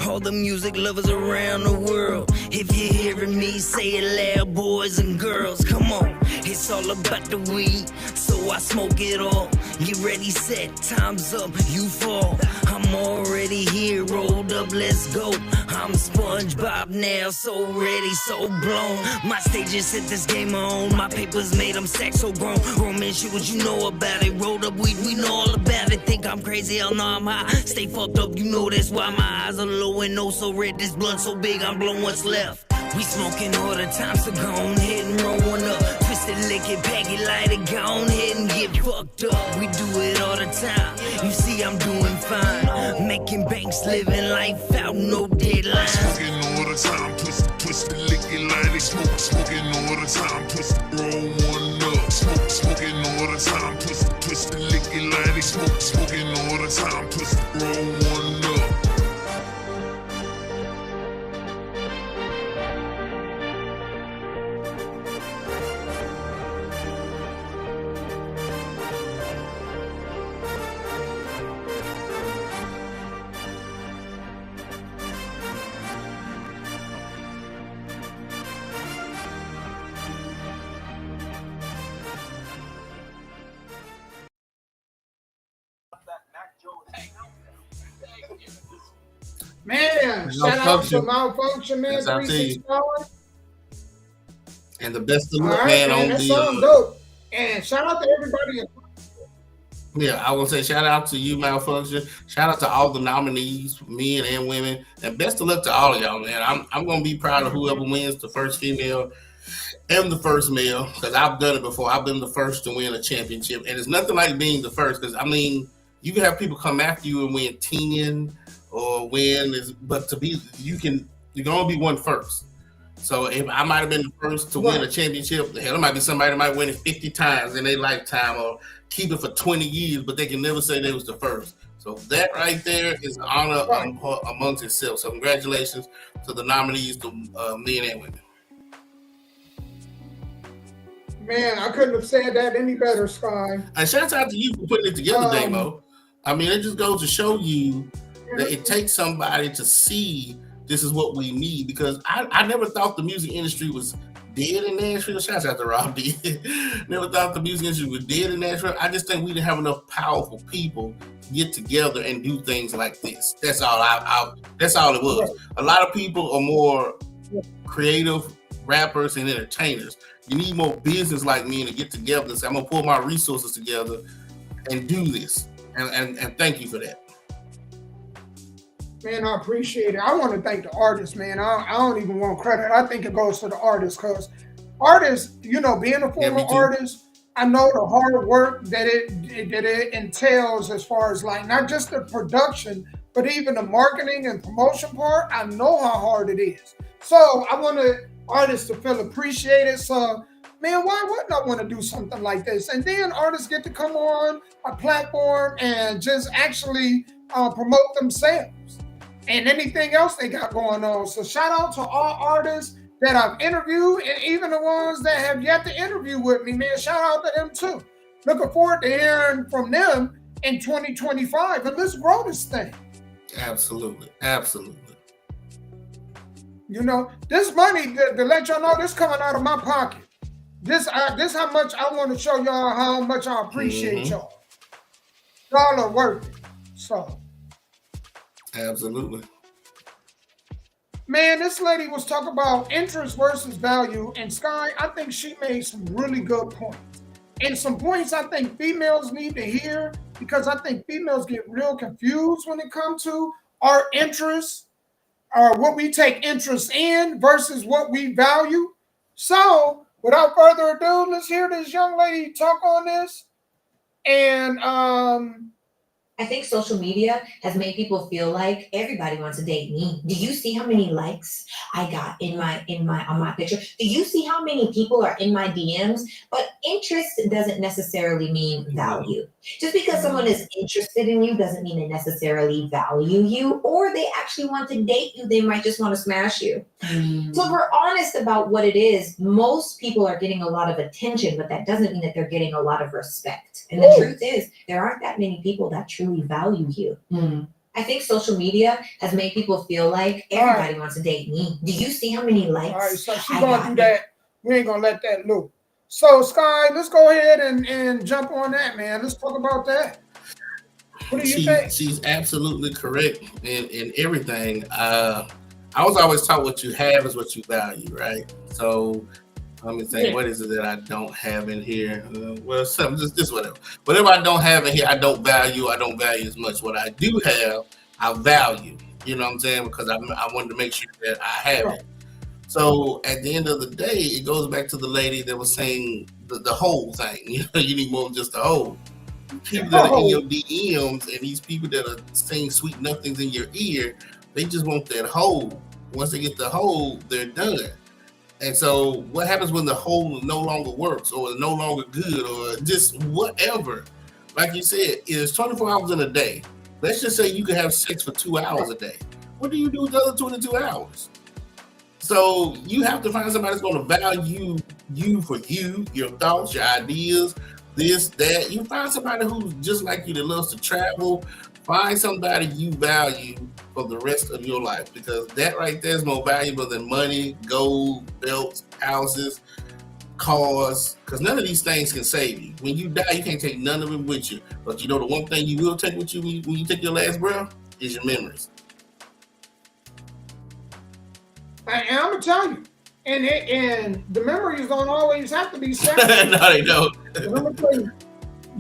all the music lovers around the world. If you're hearing me, say it loud, boys and girls, come on. It's all about the weed, so I smoke it all. Get ready, set, time's up, you fall. I'm already here, rolled up, let's go. I'm SpongeBob now, so ready, so blown. My stages hit this game on, my papers made them stack so grown. Roman shit, what you know about it? Rolled up weed, we know all about it. Think I'm crazy, hell no, I'm high. Stay fucked up, you know that's why my eyes are low and oh so red. This blunt so big, I'm blowing what's left. We smoking all the time, so go on ahead and roll one up. Twist it, lick it, pack it, light it, go on ahead and get fucked up. We do it all the time, you see I'm doing fine. Making banks, living life out, no deadline. Smoking all the time, twist it, lick it, light it, smoking all the time, twist it, roll one up. Smoking all the time, twist it, lick it, light it, smoking all the time, twist it, roll one up. Man, shout out to Malfunction, man. Yes, I tell you. 365. And the best of All luck, right, man, man, on that the. song dope. And shout out to everybody. Yeah, I will say shout out to you, Malfunction. Shout out to all the nominees, men and women, and best of luck to all of y'all, man. I'm gonna be proud of whoever wins the first female and the first male, because I've done it before. I've been the first to win a championship, and it's nothing like being the first. Because I mean, You can have people come after you and win 10 or but you're gonna be one first. So if I might have been the first to win a championship, hell, there might be somebody that might win it 50 times in their lifetime or keep it for 20 years, but they can never say they was the first. So that right there is an honor amongst itself. So congratulations to the nominees, to men and women. Man, I couldn't have said that any better, Sky. And shout out to you for putting it together, Damo. I mean, it just goes to show you that it takes somebody to see this is what we need, because I never thought the music industry was dead in Nashville. Shout out to Rob D. Never thought the music industry was dead in Nashville. I just think we didn't have enough powerful people to get together and do things like this. That's all that's all it was. A lot of people are more creative rappers and entertainers. You need more business like me to get together and say, I'm gonna pull my resources together and do this. And thank you for that. Man, I appreciate it. I want to thank the artists, man. I don't even want credit. I think it goes to the artists, because artists, being a former artist, I know the hard work that it entails, as far as like not just the production, but even the marketing and promotion part. I know how hard it is. So I want artists to feel appreciated. So, man, why wouldn't I want to do something like this? And then artists get to come on a platform and just actually promote themselves and anything else they got going on. So shout out to all artists that I've interviewed, and even the ones that have yet to interview with me, man. Shout out to them too. Looking forward to hearing from them in 2025, and let's grow this thing. Absolutely. This money, to let y'all know, this coming out of my pocket. This how much I want to show y'all how much I appreciate y'all. Y'all are worth it. So. Absolutely. Man, this lady was talking about interest versus value, and Sky, I think she made some really good points. And some points I think females need to hear, because I think females get real confused when it comes to our interests, or what we take interest in versus what we value. So, without further ado, let's hear this young lady talk on this. And I think social media has made people feel like everybody wants to date me. Do you see how many likes I got on my picture? Do you see how many people are in my DMs? But interest doesn't necessarily mean value. Just because someone is interested in you doesn't mean they necessarily value you, or they actually want to date you. They might just want to smash you. So if we're honest about what it is, most people are getting a lot of attention, but that doesn't mean that they're getting a lot of respect. And the truth is, there aren't that many people that truly value you. I think social media has made people feel like everybody wants to date me. Do you see how many likes? All right, so she's going to do that. We ain't going to let that loop. So, Sky, let's go ahead and jump on that, man. Let's talk about that. What do you think? She's absolutely correct in everything. I was always taught what you have is what you value, right? So let me think, what is it that I don't have in here? Something, just whatever. Whatever I don't have in here, I don't value as much. What I do have, I value. You know what I'm saying? Because I wanted to make sure that I have it. So at the end of the day, it goes back to the lady that was saying the whole thing. You need more than just the whole. People that are in your DMs and these people that are saying sweet nothings in your ear, they just want that whole. Once they get the whole, they're done. And so what happens when the whole no longer works or is no longer good or just whatever? Like you said, it's 24 hours in a day. Let's just say you can have sex for 2 hours a day. What do you do with the other 22 hours? So you have to find somebody that's going to value you for you, your thoughts, your ideas, this, that. You find somebody who's just like you that loves to travel. Find somebody you value for the rest of your life, because that right there is more valuable than money, gold, belts, houses, cars, because none of these things can save you. When you die, you can't take none of them with you. But you know the one thing you will take with you when you take your last breath is your memories. And I'm gonna tell you, and the memories don't always have to be separate. No, they don't. I'm gonna tell you,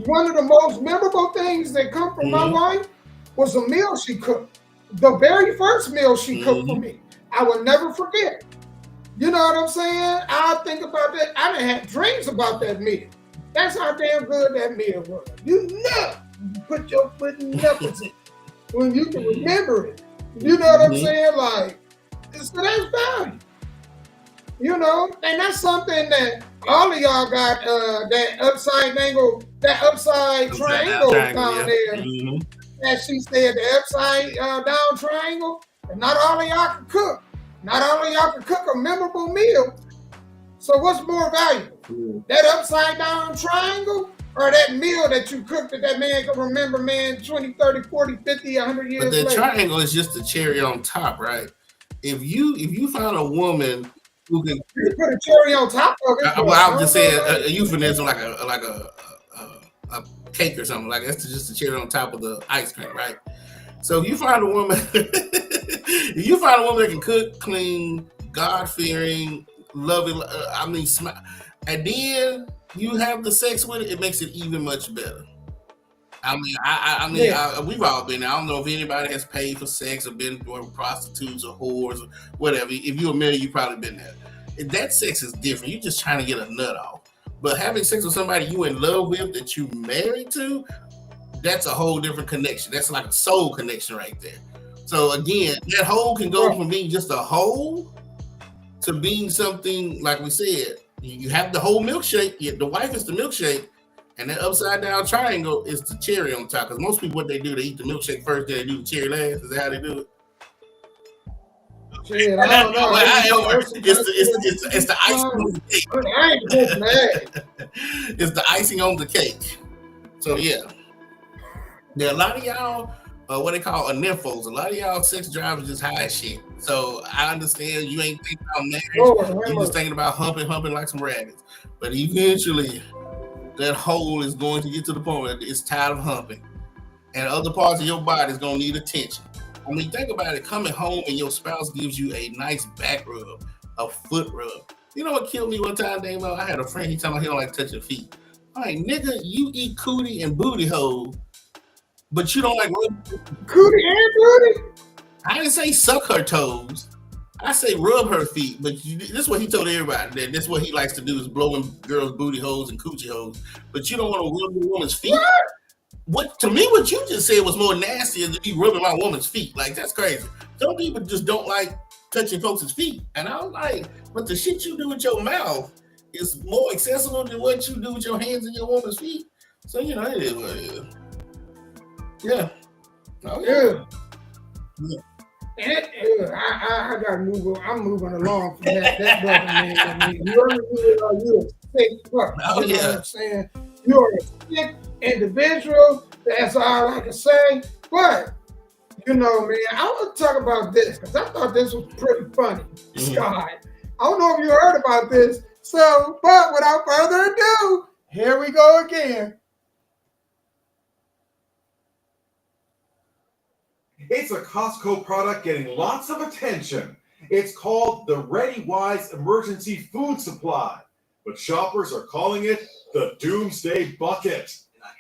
one of the most memorable things that come from my wife was a meal she cooked. The very first meal she cooked for me, I will never forget. You know what I'm saying? I think about that. I done had dreams about that meal. That's how damn good that meal was. You know. put your foot in knuckles in, when you can remember it. You know what I'm saying? Like, so that's value. You know, and that's something that all of y'all got that upside triangle down there. As she said, the upside down triangle. And not all of y'all can cook. Not all of y'all can cook a memorable meal. So what's more valuable? That upside down triangle or that meal that you cooked that man can remember, man, 20, 30, 40, 50, 100 years later? But the triangle is just the cherry on top, right? If you find a woman who can put a cherry on top of it. I was just saying a euphemism like a cake or something. Like that's just a cherry on top of the ice cream, right? So if you find a woman, that can cook, clean, God-fearing, loving, and then you have the sex with it, it makes it even much better. We've all been there. I don't know if anybody has paid for sex or been with prostitutes or whores or whatever. If you're a man, you've probably been there. That sex is different. You're just trying to get a nut off. But having sex with somebody you in love with that you married to, that's a whole different connection. That's like a soul connection right there. So again, that hole can go from being just a hole to being something, like we said, you have the whole milkshake. The wife is the milkshake, and that upside down triangle is the cherry on top. Because most people, what they do, they eat the milkshake first, then they do the cherry last. Is that how they do it? Shit, I don't know. It's the icing on the cake. I ain't just mad. It's the icing on the cake. So yeah, there are a lot of y'all, what they call nymphos. A lot of y'all sex drive is just high as shit. So I understand you ain't thinking about marriage. You're just thinking about humping like some rabbits. But eventually, that hole is going to get to the point where it's tired of humping, and other parts of your body is going to need attention. I mean, think about it. Coming home and your spouse gives you a nice back rub, a foot rub. You know what killed me one time, Damo? I had a friend, he told me he don't like touching feet. I'm like, nigga, you eat cootie and booty hole, but you don't like cootie and booty? I didn't say suck her toes. I say rub her feet, but this is what he told everybody. That this is what he likes to do is blowing girls' booty holes and coochie holes. But you don't want to rub the woman's feet? What to me, what you just said was more nasty than me rubbing my woman's feet. Like, that's crazy. Some people just don't like touching folks' feet. And I was like, but the shit you do with your mouth is more accessible than what you do with your hands and your woman's feet. So, you know, it is what it is. Yeah. Oh, yeah. I gotta move on. I'm moving along from that brother, man. I mean, you're a sick fuck. You know what I'm saying? You're a sick individual. That's all I can say. But, you know, man, I want to talk about this because I thought this was pretty funny, Scott. I don't know if you heard about this. So, but without further ado, here we go again. It's a Costco product getting lots of attention. It's called the Ready Wise Emergency Food Supply, but shoppers are calling it the Doomsday Bucket.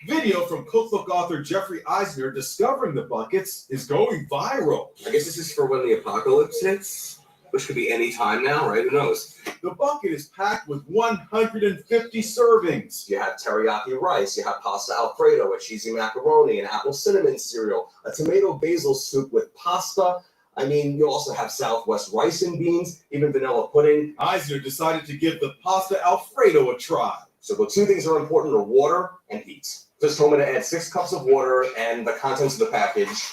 Video from cookbook author Jeffrey Eisner discovering the buckets is going viral. I guess this is for when the apocalypse hits, which could be any time now, right? Who knows? The bucket is packed with 150 servings. You have teriyaki rice, you have pasta alfredo, a cheesy macaroni, an apple cinnamon cereal, a tomato basil soup with pasta. I mean, you also have Southwest rice and beans, even vanilla pudding. Eisner decided to give the pasta alfredo a try. So the two things that are important are water and heat. Just told me to add 6 cups of water and the contents of the package.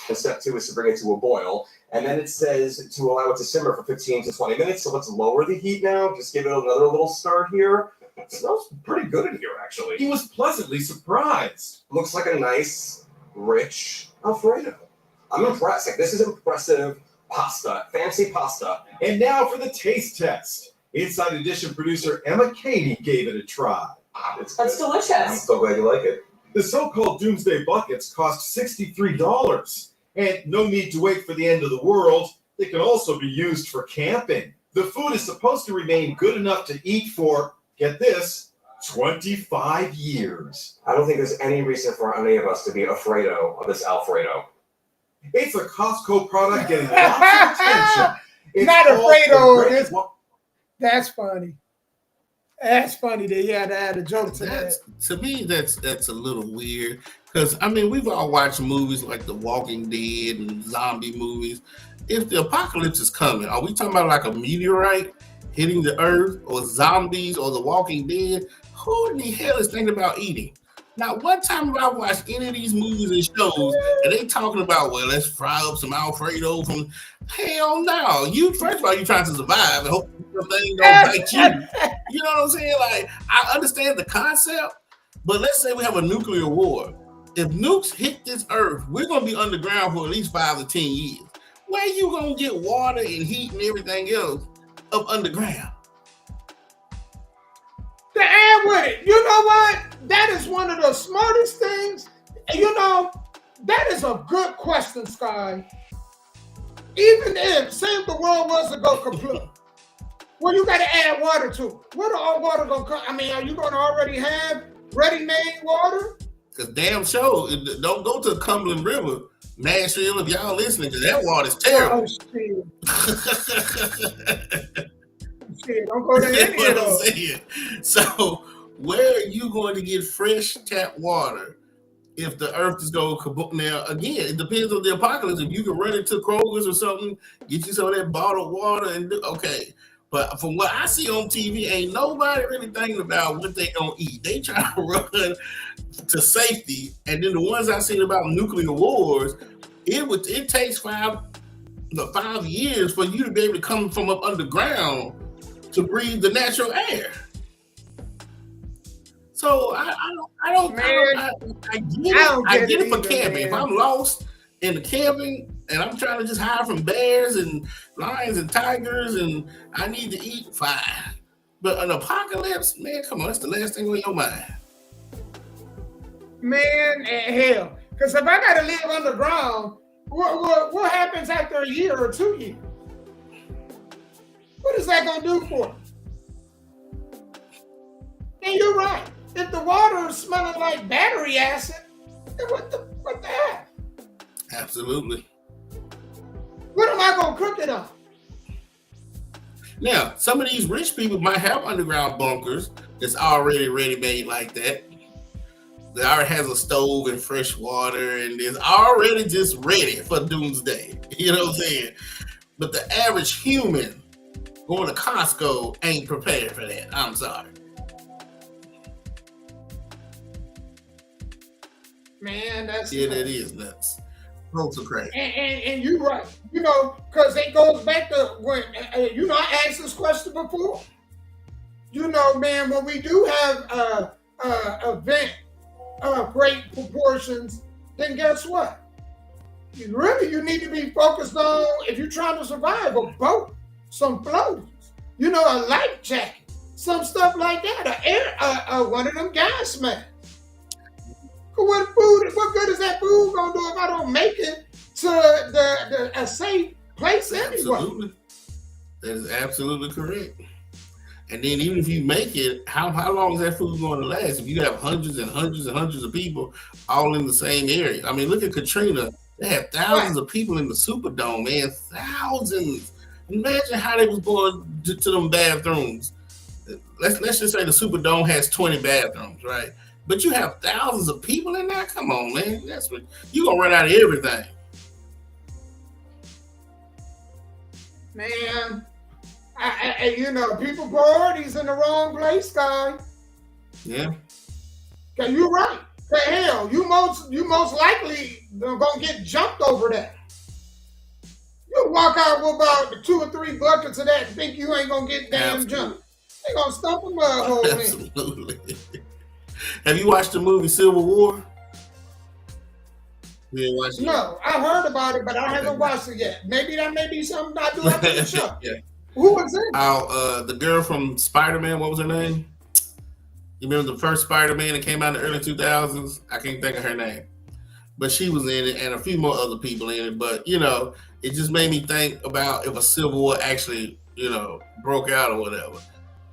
And step 2 is to bring it to a boil. And then it says to allow it to simmer for 15 to 20 minutes. So let's lower the heat now. Just give it another little stir here. It smells pretty good in here, actually. He was pleasantly surprised. Looks like a nice, rich Alfredo. I'm impressed. Like, this is impressive pasta, fancy pasta. And now for the taste test. Inside Edition producer Emma Caney gave it a try. That's delicious. I'm so glad you like it. The so-called Doomsday Buckets cost $63. And no need to wait for the end of the world. They can also be used for camping. The food is supposed to remain good enough to eat for, get this, 25 years. I don't think there's any reason for any of us to be afraid of this Alfredo. It's a Costco product getting lots of attention. It's not afraid of this. That's funny. That's funny that he had to add a joke to that. To me, that's a little weird. Because I mean, we've all watched movies like The Walking Dead and zombie movies. If the apocalypse is coming, are we talking about like a meteorite hitting the earth, or zombies, or The Walking Dead? Who in the hell is thinking about eating? Not one time have I watched any of these movies and shows, and they talking about, well, let's fry up some Alfredo from. Hell no! You first of all, you trying to survive and hope thing don't bite you. You know what I'm saying? Like, I understand the concept, but let's say we have a nuclear war. If nukes hit this earth, we're gonna be underground for at least 5 to 10 years. Where you gonna get water and heat and everything else up underground? The air with it. You know what? That is one of the smartest things. You know, that is a good question, Sky. Even if, say if the world was to go kaput, well, you got to add water to it. Where the all water gonna come? I mean, are you gonna already have ready-made water? Because damn sure, don't go to the Cumberland River, Nashville, if y'all listening, because that water's terrible. Oh, shit, don't go to any of those. So, where are you going to get fresh tap water if the earth is going kaboom? Now, again, it depends on the apocalypse. If you can run into Kroger's or something, get you some of that bottled water, and okay. But from what I see on TV, ain't nobody really thinking about what they gonna eat. They try to run to safety, and then the ones I seen about nuclear wars, it takes 5 years for you to be able to come from up underground to breathe the natural air. So I get it for camping. If I'm lost in the camping and I'm trying to just hide from bears and lions and tigers and I need to eat, fine. But an apocalypse, man, come on, that's the last thing on your mind. Man, hell, because if I gotta live underground, what happens after a year or 2 years? What is that gonna do for me? And you're right. If the water is smelling like battery acid, then what the heck? Absolutely. What am I gonna cook it on? Now, some of these rich people might have underground bunkers that's already ready-made like that. That already has a stove and fresh water and is already just ready for doomsday. You know what I'm saying? But the average human going to Costco ain't prepared for that. I'm sorry. Man, that's yeah, that is nuts. Folks are crazy. And you're right. You know, because it goes back to when you know I asked this question before. You know, man, when we do have event of great proportions, then guess what? You need to be focused on, if you're trying to survive, a boat, some floaties, you know, a life jacket, some stuff like that, one of them gas masks. What good is that food gonna do if I don't make it to a safe place anyway? Absolutely. That is absolutely correct. And then even if you make it, how long is that food going to last? If you have hundreds and hundreds and hundreds of people all in the same area. I mean, look at Katrina. They had thousands of people in the Superdome, man. Thousands. Imagine how they was going to them bathrooms. Let's just say the Superdome has 20 bathrooms, right? But you have thousands of people in there? Come on, man. That's what you're gonna run out of everything. Man, I you know, people priorities in the wrong place, guy. Yeah. Okay, you're right. The hell, you most likely gonna get jumped over that. You walk out with about 2 or 3 buckets of that and think you ain't gonna get damn jumped. They gonna stump a mud hole in. Absolutely. Have you watched the movie Civil War? You didn't watch it? No, I heard about it, but I haven't watched it yet. Maybe that may be something I do after the show. Yeah. Who was it? The girl from Spider-Man, what was her name? You remember the first Spider-Man that came out in the early 2000s? I can't think of her name. But she was in it and a few more other people in it. But, you know, it just made me think about if a Civil War actually, you know, broke out or whatever.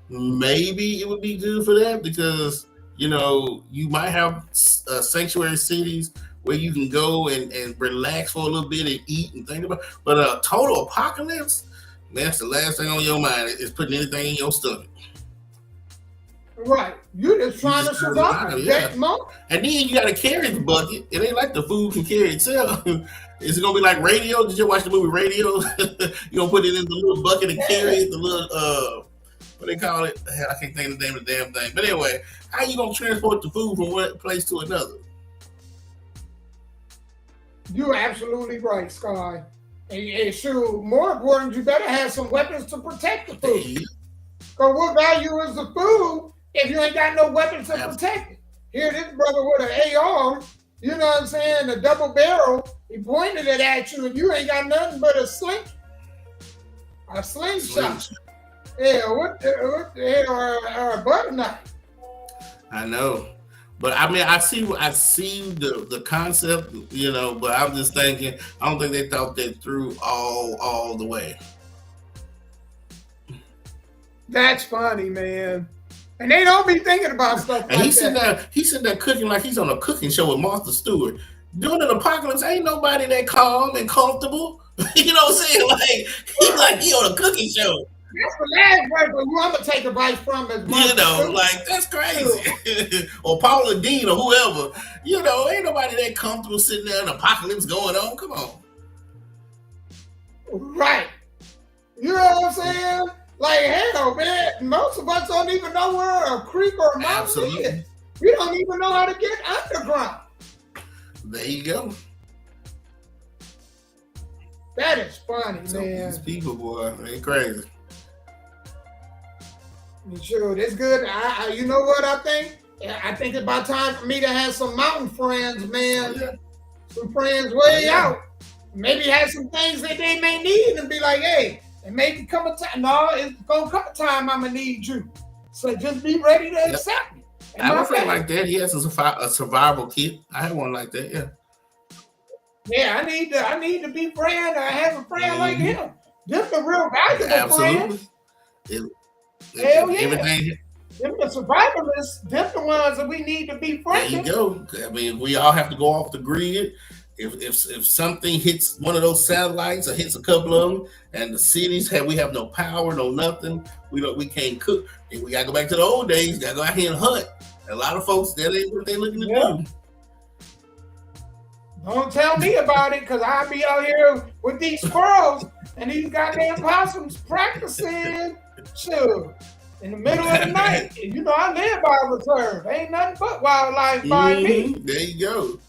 Maybe it would be good for that because, you know, you might have sanctuary cities where you can go and relax for a little bit and eat and think about. But a total apocalypse, that's the last thing on your mind is putting anything in your stomach. Right. You're just trying to survive. Yeah. That month. And then you got to carry the bucket. It ain't like the food can carry itself. Is it gonna be like Radio? Did you watch the movie Radio? You gonna put it in the little bucket and carry it? The little what they call it? I can't think of the name of the damn thing. But anyway, how you gonna transport the food from one place to another? You're absolutely right, Sky. And sure, more important, you better have some weapons to protect the food. Because what value is the food if you ain't got no weapons to protect it? Here, this brother with an AR, you know what I'm saying, a double barrel, he pointed it at you and you ain't got nothing but a slingshot. Yeah, what the hell, or a butter knife? I know. But I mean, I see the concept, you know, but I'm just thinking, I don't think they thought that through all the way. That's funny, man. And they don't be thinking about stuff and like that. He's sitting there cooking like he's on a cooking show with Martha Stewart. During an apocalypse, ain't nobody that calm and comfortable. You know what I'm saying? Like he on a cooking show. That's the last word, but I'm gonna take advice from as much. You know, like that's crazy. Or Paula Dean or whoever. You know, ain't nobody that comfortable sitting there in an apocalypse going on. Come on. Right. You know what I'm saying? Like, hell, man, most of us don't even know where a creek or a mountain is. We don't even know how to get underground. There you go. That is funny, man. These people, boy, they crazy. Sure, it's good. I you know what I think? I think it's about time for me to have some mountain friends, man. Yeah. Some friends way out. Maybe have some things that they may need and be like, hey, and maybe come a time. No, it's gonna come a time I'm gonna need you. So just be ready to accept me. I have a friend like that. He has a survival kit. I have one like that. Yeah. Yeah, I need to be friend. I have a friend like him. Just a real valuable friend. Hell yeah. Everything. Them the survivalists, them the ones that we need to be friends. There you go. I mean, we all have to go off the grid. If something hits one of those satellites or hits a couple of them, and the cities we have no power, no nothing. We can't cook. And we gotta go back to the old days. Gotta go out here and hunt. A lot of folks that ain't what they looking to do. Don't tell me about it, because I'll be out here with these squirrels and these goddamn possums practicing. Sure. In the middle of the night. You know, I live by a reserve. Ain't nothing but wildlife by me. There you go.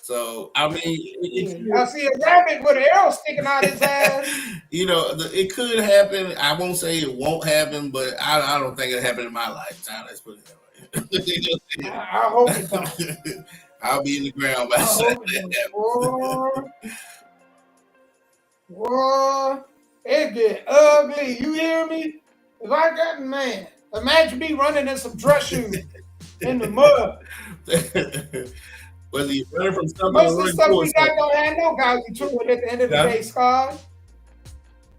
So, I mean, I see a rabbit with an arrow sticking out his ass. You know, it could happen. I won't say it won't happen, but I don't think it'll happen in my lifetime. Let's put it that way. I hope it don't. I'll be in the ground by the time. Boy, it get ugly. You hear me? If I got, man, imagine me running in some dress shoes in the mud. Whether you're running from something most of the stuff we got don't have no value to it at the end of the day, Scott.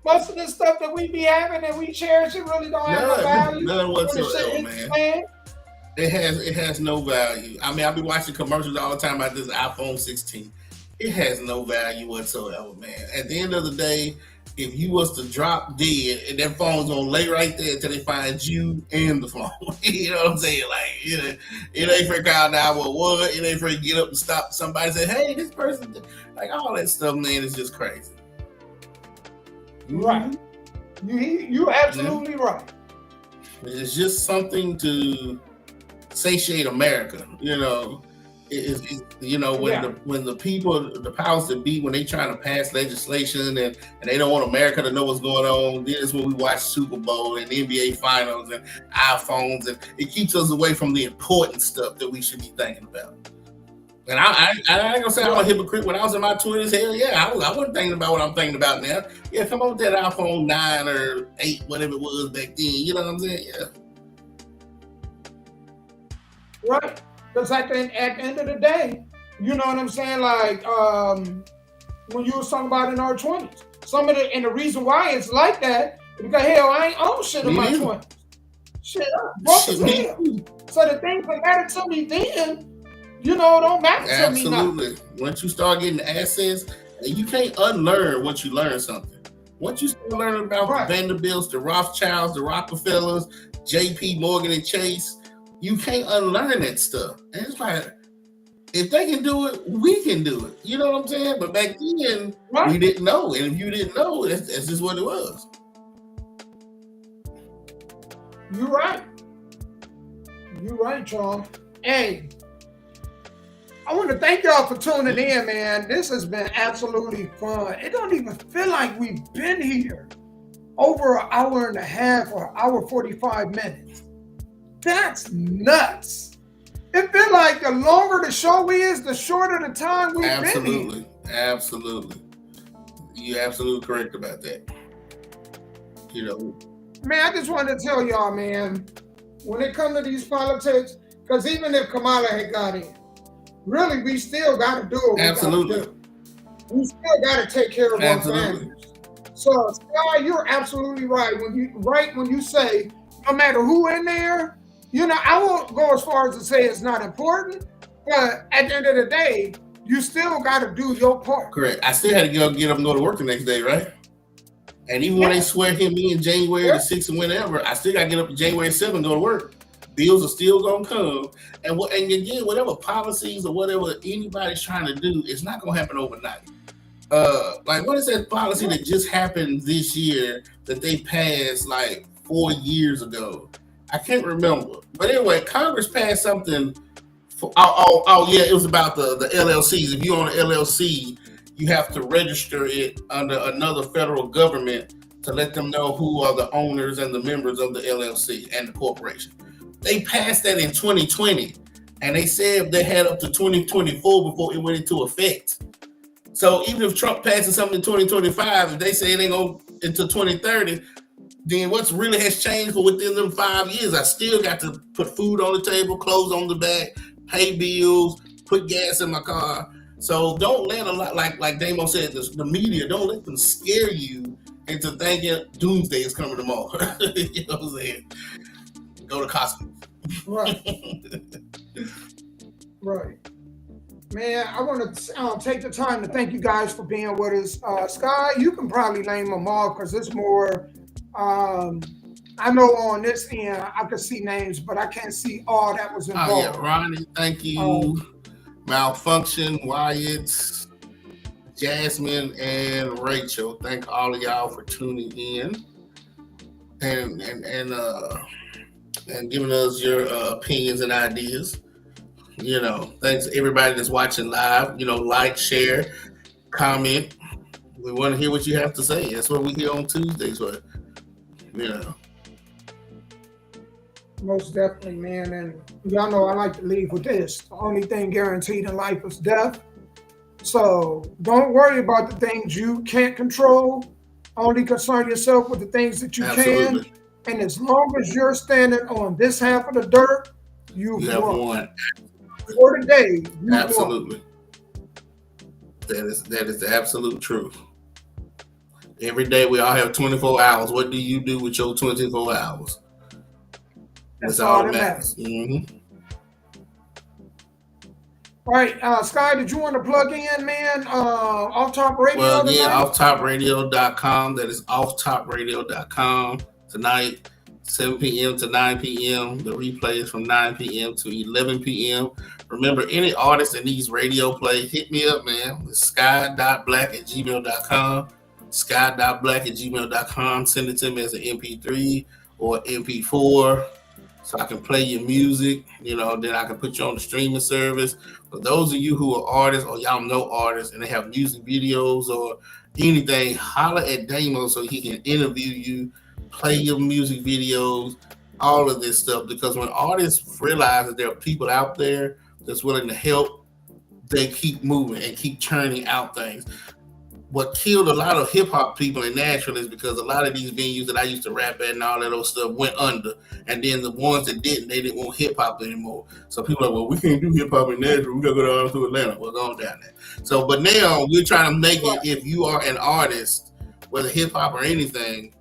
Most of the stuff that we be having and we cherish, it really don't have no value. None whatsoever, man. It has no value. I mean, I'll be watching commercials all the time about this iPhone 16. It has no value whatsoever, man. At the end of the day, if you was to drop dead, and that phone's gonna lay right there until they find you and the phone. You know what I'm saying? Like, it ain't for call 911. It ain't for you get up and stop somebody and say, hey, this person, like all that stuff, man, is just crazy. Right. You absolutely right. It's just something to satiate America, you know. When the people, the powers that be, when they trying to pass legislation and they don't want America to know what's going on, then it's when we watch Super Bowl and NBA Finals and iPhones, and it keeps us away from the important stuff that we should be thinking about. And I ain't gonna say I'm a hypocrite. When I was in my 20s, hell yeah, I wasn't thinking about what I'm thinking about now. Yeah, come on with that iPhone 9 or 8, whatever it was back then. You know what I'm saying? Yeah. Right. Because at the end of the day, you know what I'm saying? Like, when you was talking about in our 20s, and the reason why it's like that is because, hell, I ain't own shit in my 20s. Shit, I'm broke as hell. So the things that mattered to me then, you know, don't matter to me now. Absolutely. Once you start getting assets, you can't unlearn once you learn something. Once you start learning about the Vanderbilts, the Rothschilds, the Rockefellers, J.P. Morgan and Chase, You can't unlearn that stuff. And it's like, if they can do it, we can do it. You know what I'm saying? But back then, Right. we didn't know. And if you didn't know, that's just what it was. You're right. You're right, Charles. Hey, I want to thank y'all for tuning in, man. This has been absolutely fun. It don't even feel like we've been here over an hour and a half or hour 45 minutes. That's nuts. It feels like the longer the show is, the shorter the time we've been here. Absolutely. You're absolutely correct about that. You know, man, I just wanted to tell y'all, man, when it comes to these politics, because even if Kamala had got in, really, we still got to do what we got to do. We still got to take care of our families. So, Sky, you're absolutely right. When you say, no matter who in there, you know, I won't go as far as to say it's not important, but at the end of the day, you still got to do your part. Correct. I still had to get up and go to work the next day, right? And even when they swear him in January the 6th and whenever, I still got to get up January 7th and go to work. Bills are still going to come. And again, whatever policies or whatever anybody's trying to do, it's not going to happen overnight. Like, what is that policy that just happened this year that they passed like 4 years ago? I can't remember. But anyway, Congress passed something. It was about the LLCs. If you own an LLC, you have to register it under another federal government to let them know who are the owners and the members of the LLC and the corporation. They passed that in 2020, and they said they had up to 2024 before it went into effect. So even if Trump passes something in 2025, if they say it ain't going until 2030, then what's really has changed for within them 5 years? I still got to put food on the table, clothes on the back, pay bills, put gas in my car. So don't let a lot, like Damo said, the media, don't let them scare you into thinking doomsday is coming tomorrow. You know what I'm saying? Go to Costco. Right. Right. Man, I want to take the time to thank you guys for being with us. Sky, you can probably name them all because it's more, I know on this end I could see names, but I can't see all that was involved. Oh, yeah, Ronnie, thank you. Malfunction, Wyatt, Jasmine, and Rachel. Thank all of y'all for tuning in and giving us your opinions and ideas. You know, thanks to everybody that's watching live. You know, like, share, comment. We want to hear what you have to say. That's what we hear on Tuesdays. But, you know. Most definitely, man. And y'all know I like to leave with this. The only thing guaranteed in life is death. So don't worry about the things you can't control. Only concern yourself with the things that you can. And as long as you're standing on this half of the dirt, you have won. For the day, you absolutely. Won. That is the absolute truth. Every day we all have 24 hours. What do you do with your 24 hours? That's all that matters. Mm-hmm. All right, Sky, did you want to plug in, man? Off Top Radio? Well, yeah, offtopradio.com. That is offtopradio.com. Tonight, 7 p.m. to 9 p.m. The replay is from 9 p.m. to 11 p.m. Remember, any artist that needs radio play, hit me up, man. It's sky.black@gmail.com. Sky.black@gmail.com. Send it to me as an MP3 or MP4 so I can play your music. You know, then I can put you on the streaming service. For those of you who are artists or y'all know artists and they have music videos or anything, holler at Damo so he can interview you, play your music videos, all of this stuff. Because when artists realize that there are people out there that's willing to help, they keep moving and keep churning out things. What killed a lot of hip hop people in Nashville is because a lot of these venues that I used to rap at and all that old stuff went under. And then the ones that didn't, they didn't want hip hop anymore. So people are like, well, we can't do hip hop in Nashville. We got to go down to Atlanta. We're going down there. So, but now we're trying to make it, if you are an artist, whether hip hop or anything,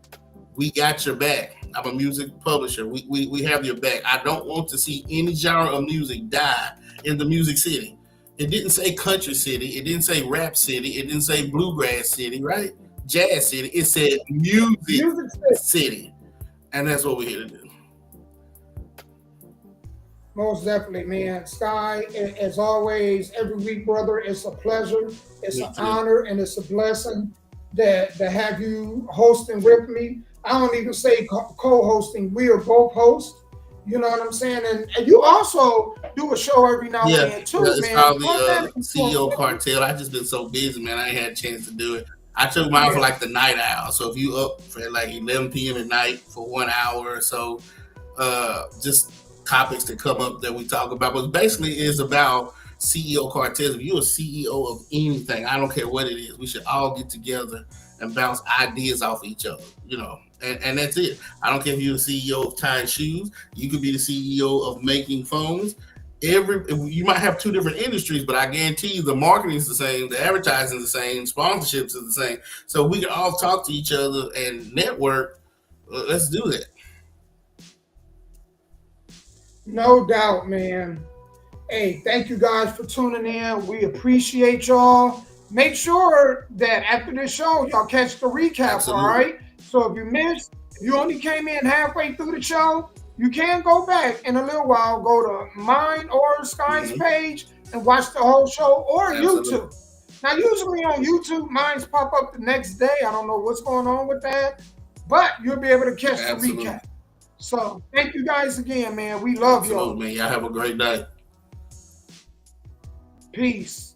we got your back. I'm a music publisher. We have your back. I don't want to see any genre of music die in the music city. It didn't say country city. It didn't say rap city. It didn't say bluegrass city, right? Jazz city. It said music city. And that's what we're here to do. Most definitely, man. Sky, as always, every week, brother, it's a pleasure, it's Me an too. honor, and it's a blessing that to have you hosting with me. I don't even say co-hosting; we are both hosts. You know what I'm saying? And you also do a show every now and Yeah, then too, it's man. probably Plug that in for CEO me. Cartel. I just been so busy, man. I ain't had a chance to do it. I took mine for Yeah. like the night owl. So if you up for like 11 p.m. at night for 1 hour or so, just topics that come up that we talk about. But basically, it's about CEO Cartels. If you're a CEO of anything, I don't care what it is, we should all get together and bounce ideas off each other, you know. And that's it. I don't care if you're the CEO of tying shoes. You could be the CEO of making phones. You might have two different industries, but I guarantee you the marketing is the same, the advertising is the same, sponsorships is the same. So we can all talk to each other and network. Let's do that. No doubt, man. Hey, thank you guys for tuning in. We appreciate y'all. Make sure that after this show, y'all catch the recap, Absolutely. all right? So if you missed, if you only came in halfway through the show, you can go back in a little while, go to mine or Sky's page and watch the whole show, or Absolutely. YouTube. Now, usually on YouTube, mine's pop up the next day. I don't know what's going on with that, but you'll be able to catch Absolutely. the recap. So thank you guys again, man. We love y'all. Absolutely, man. Y'all have a great day. Peace.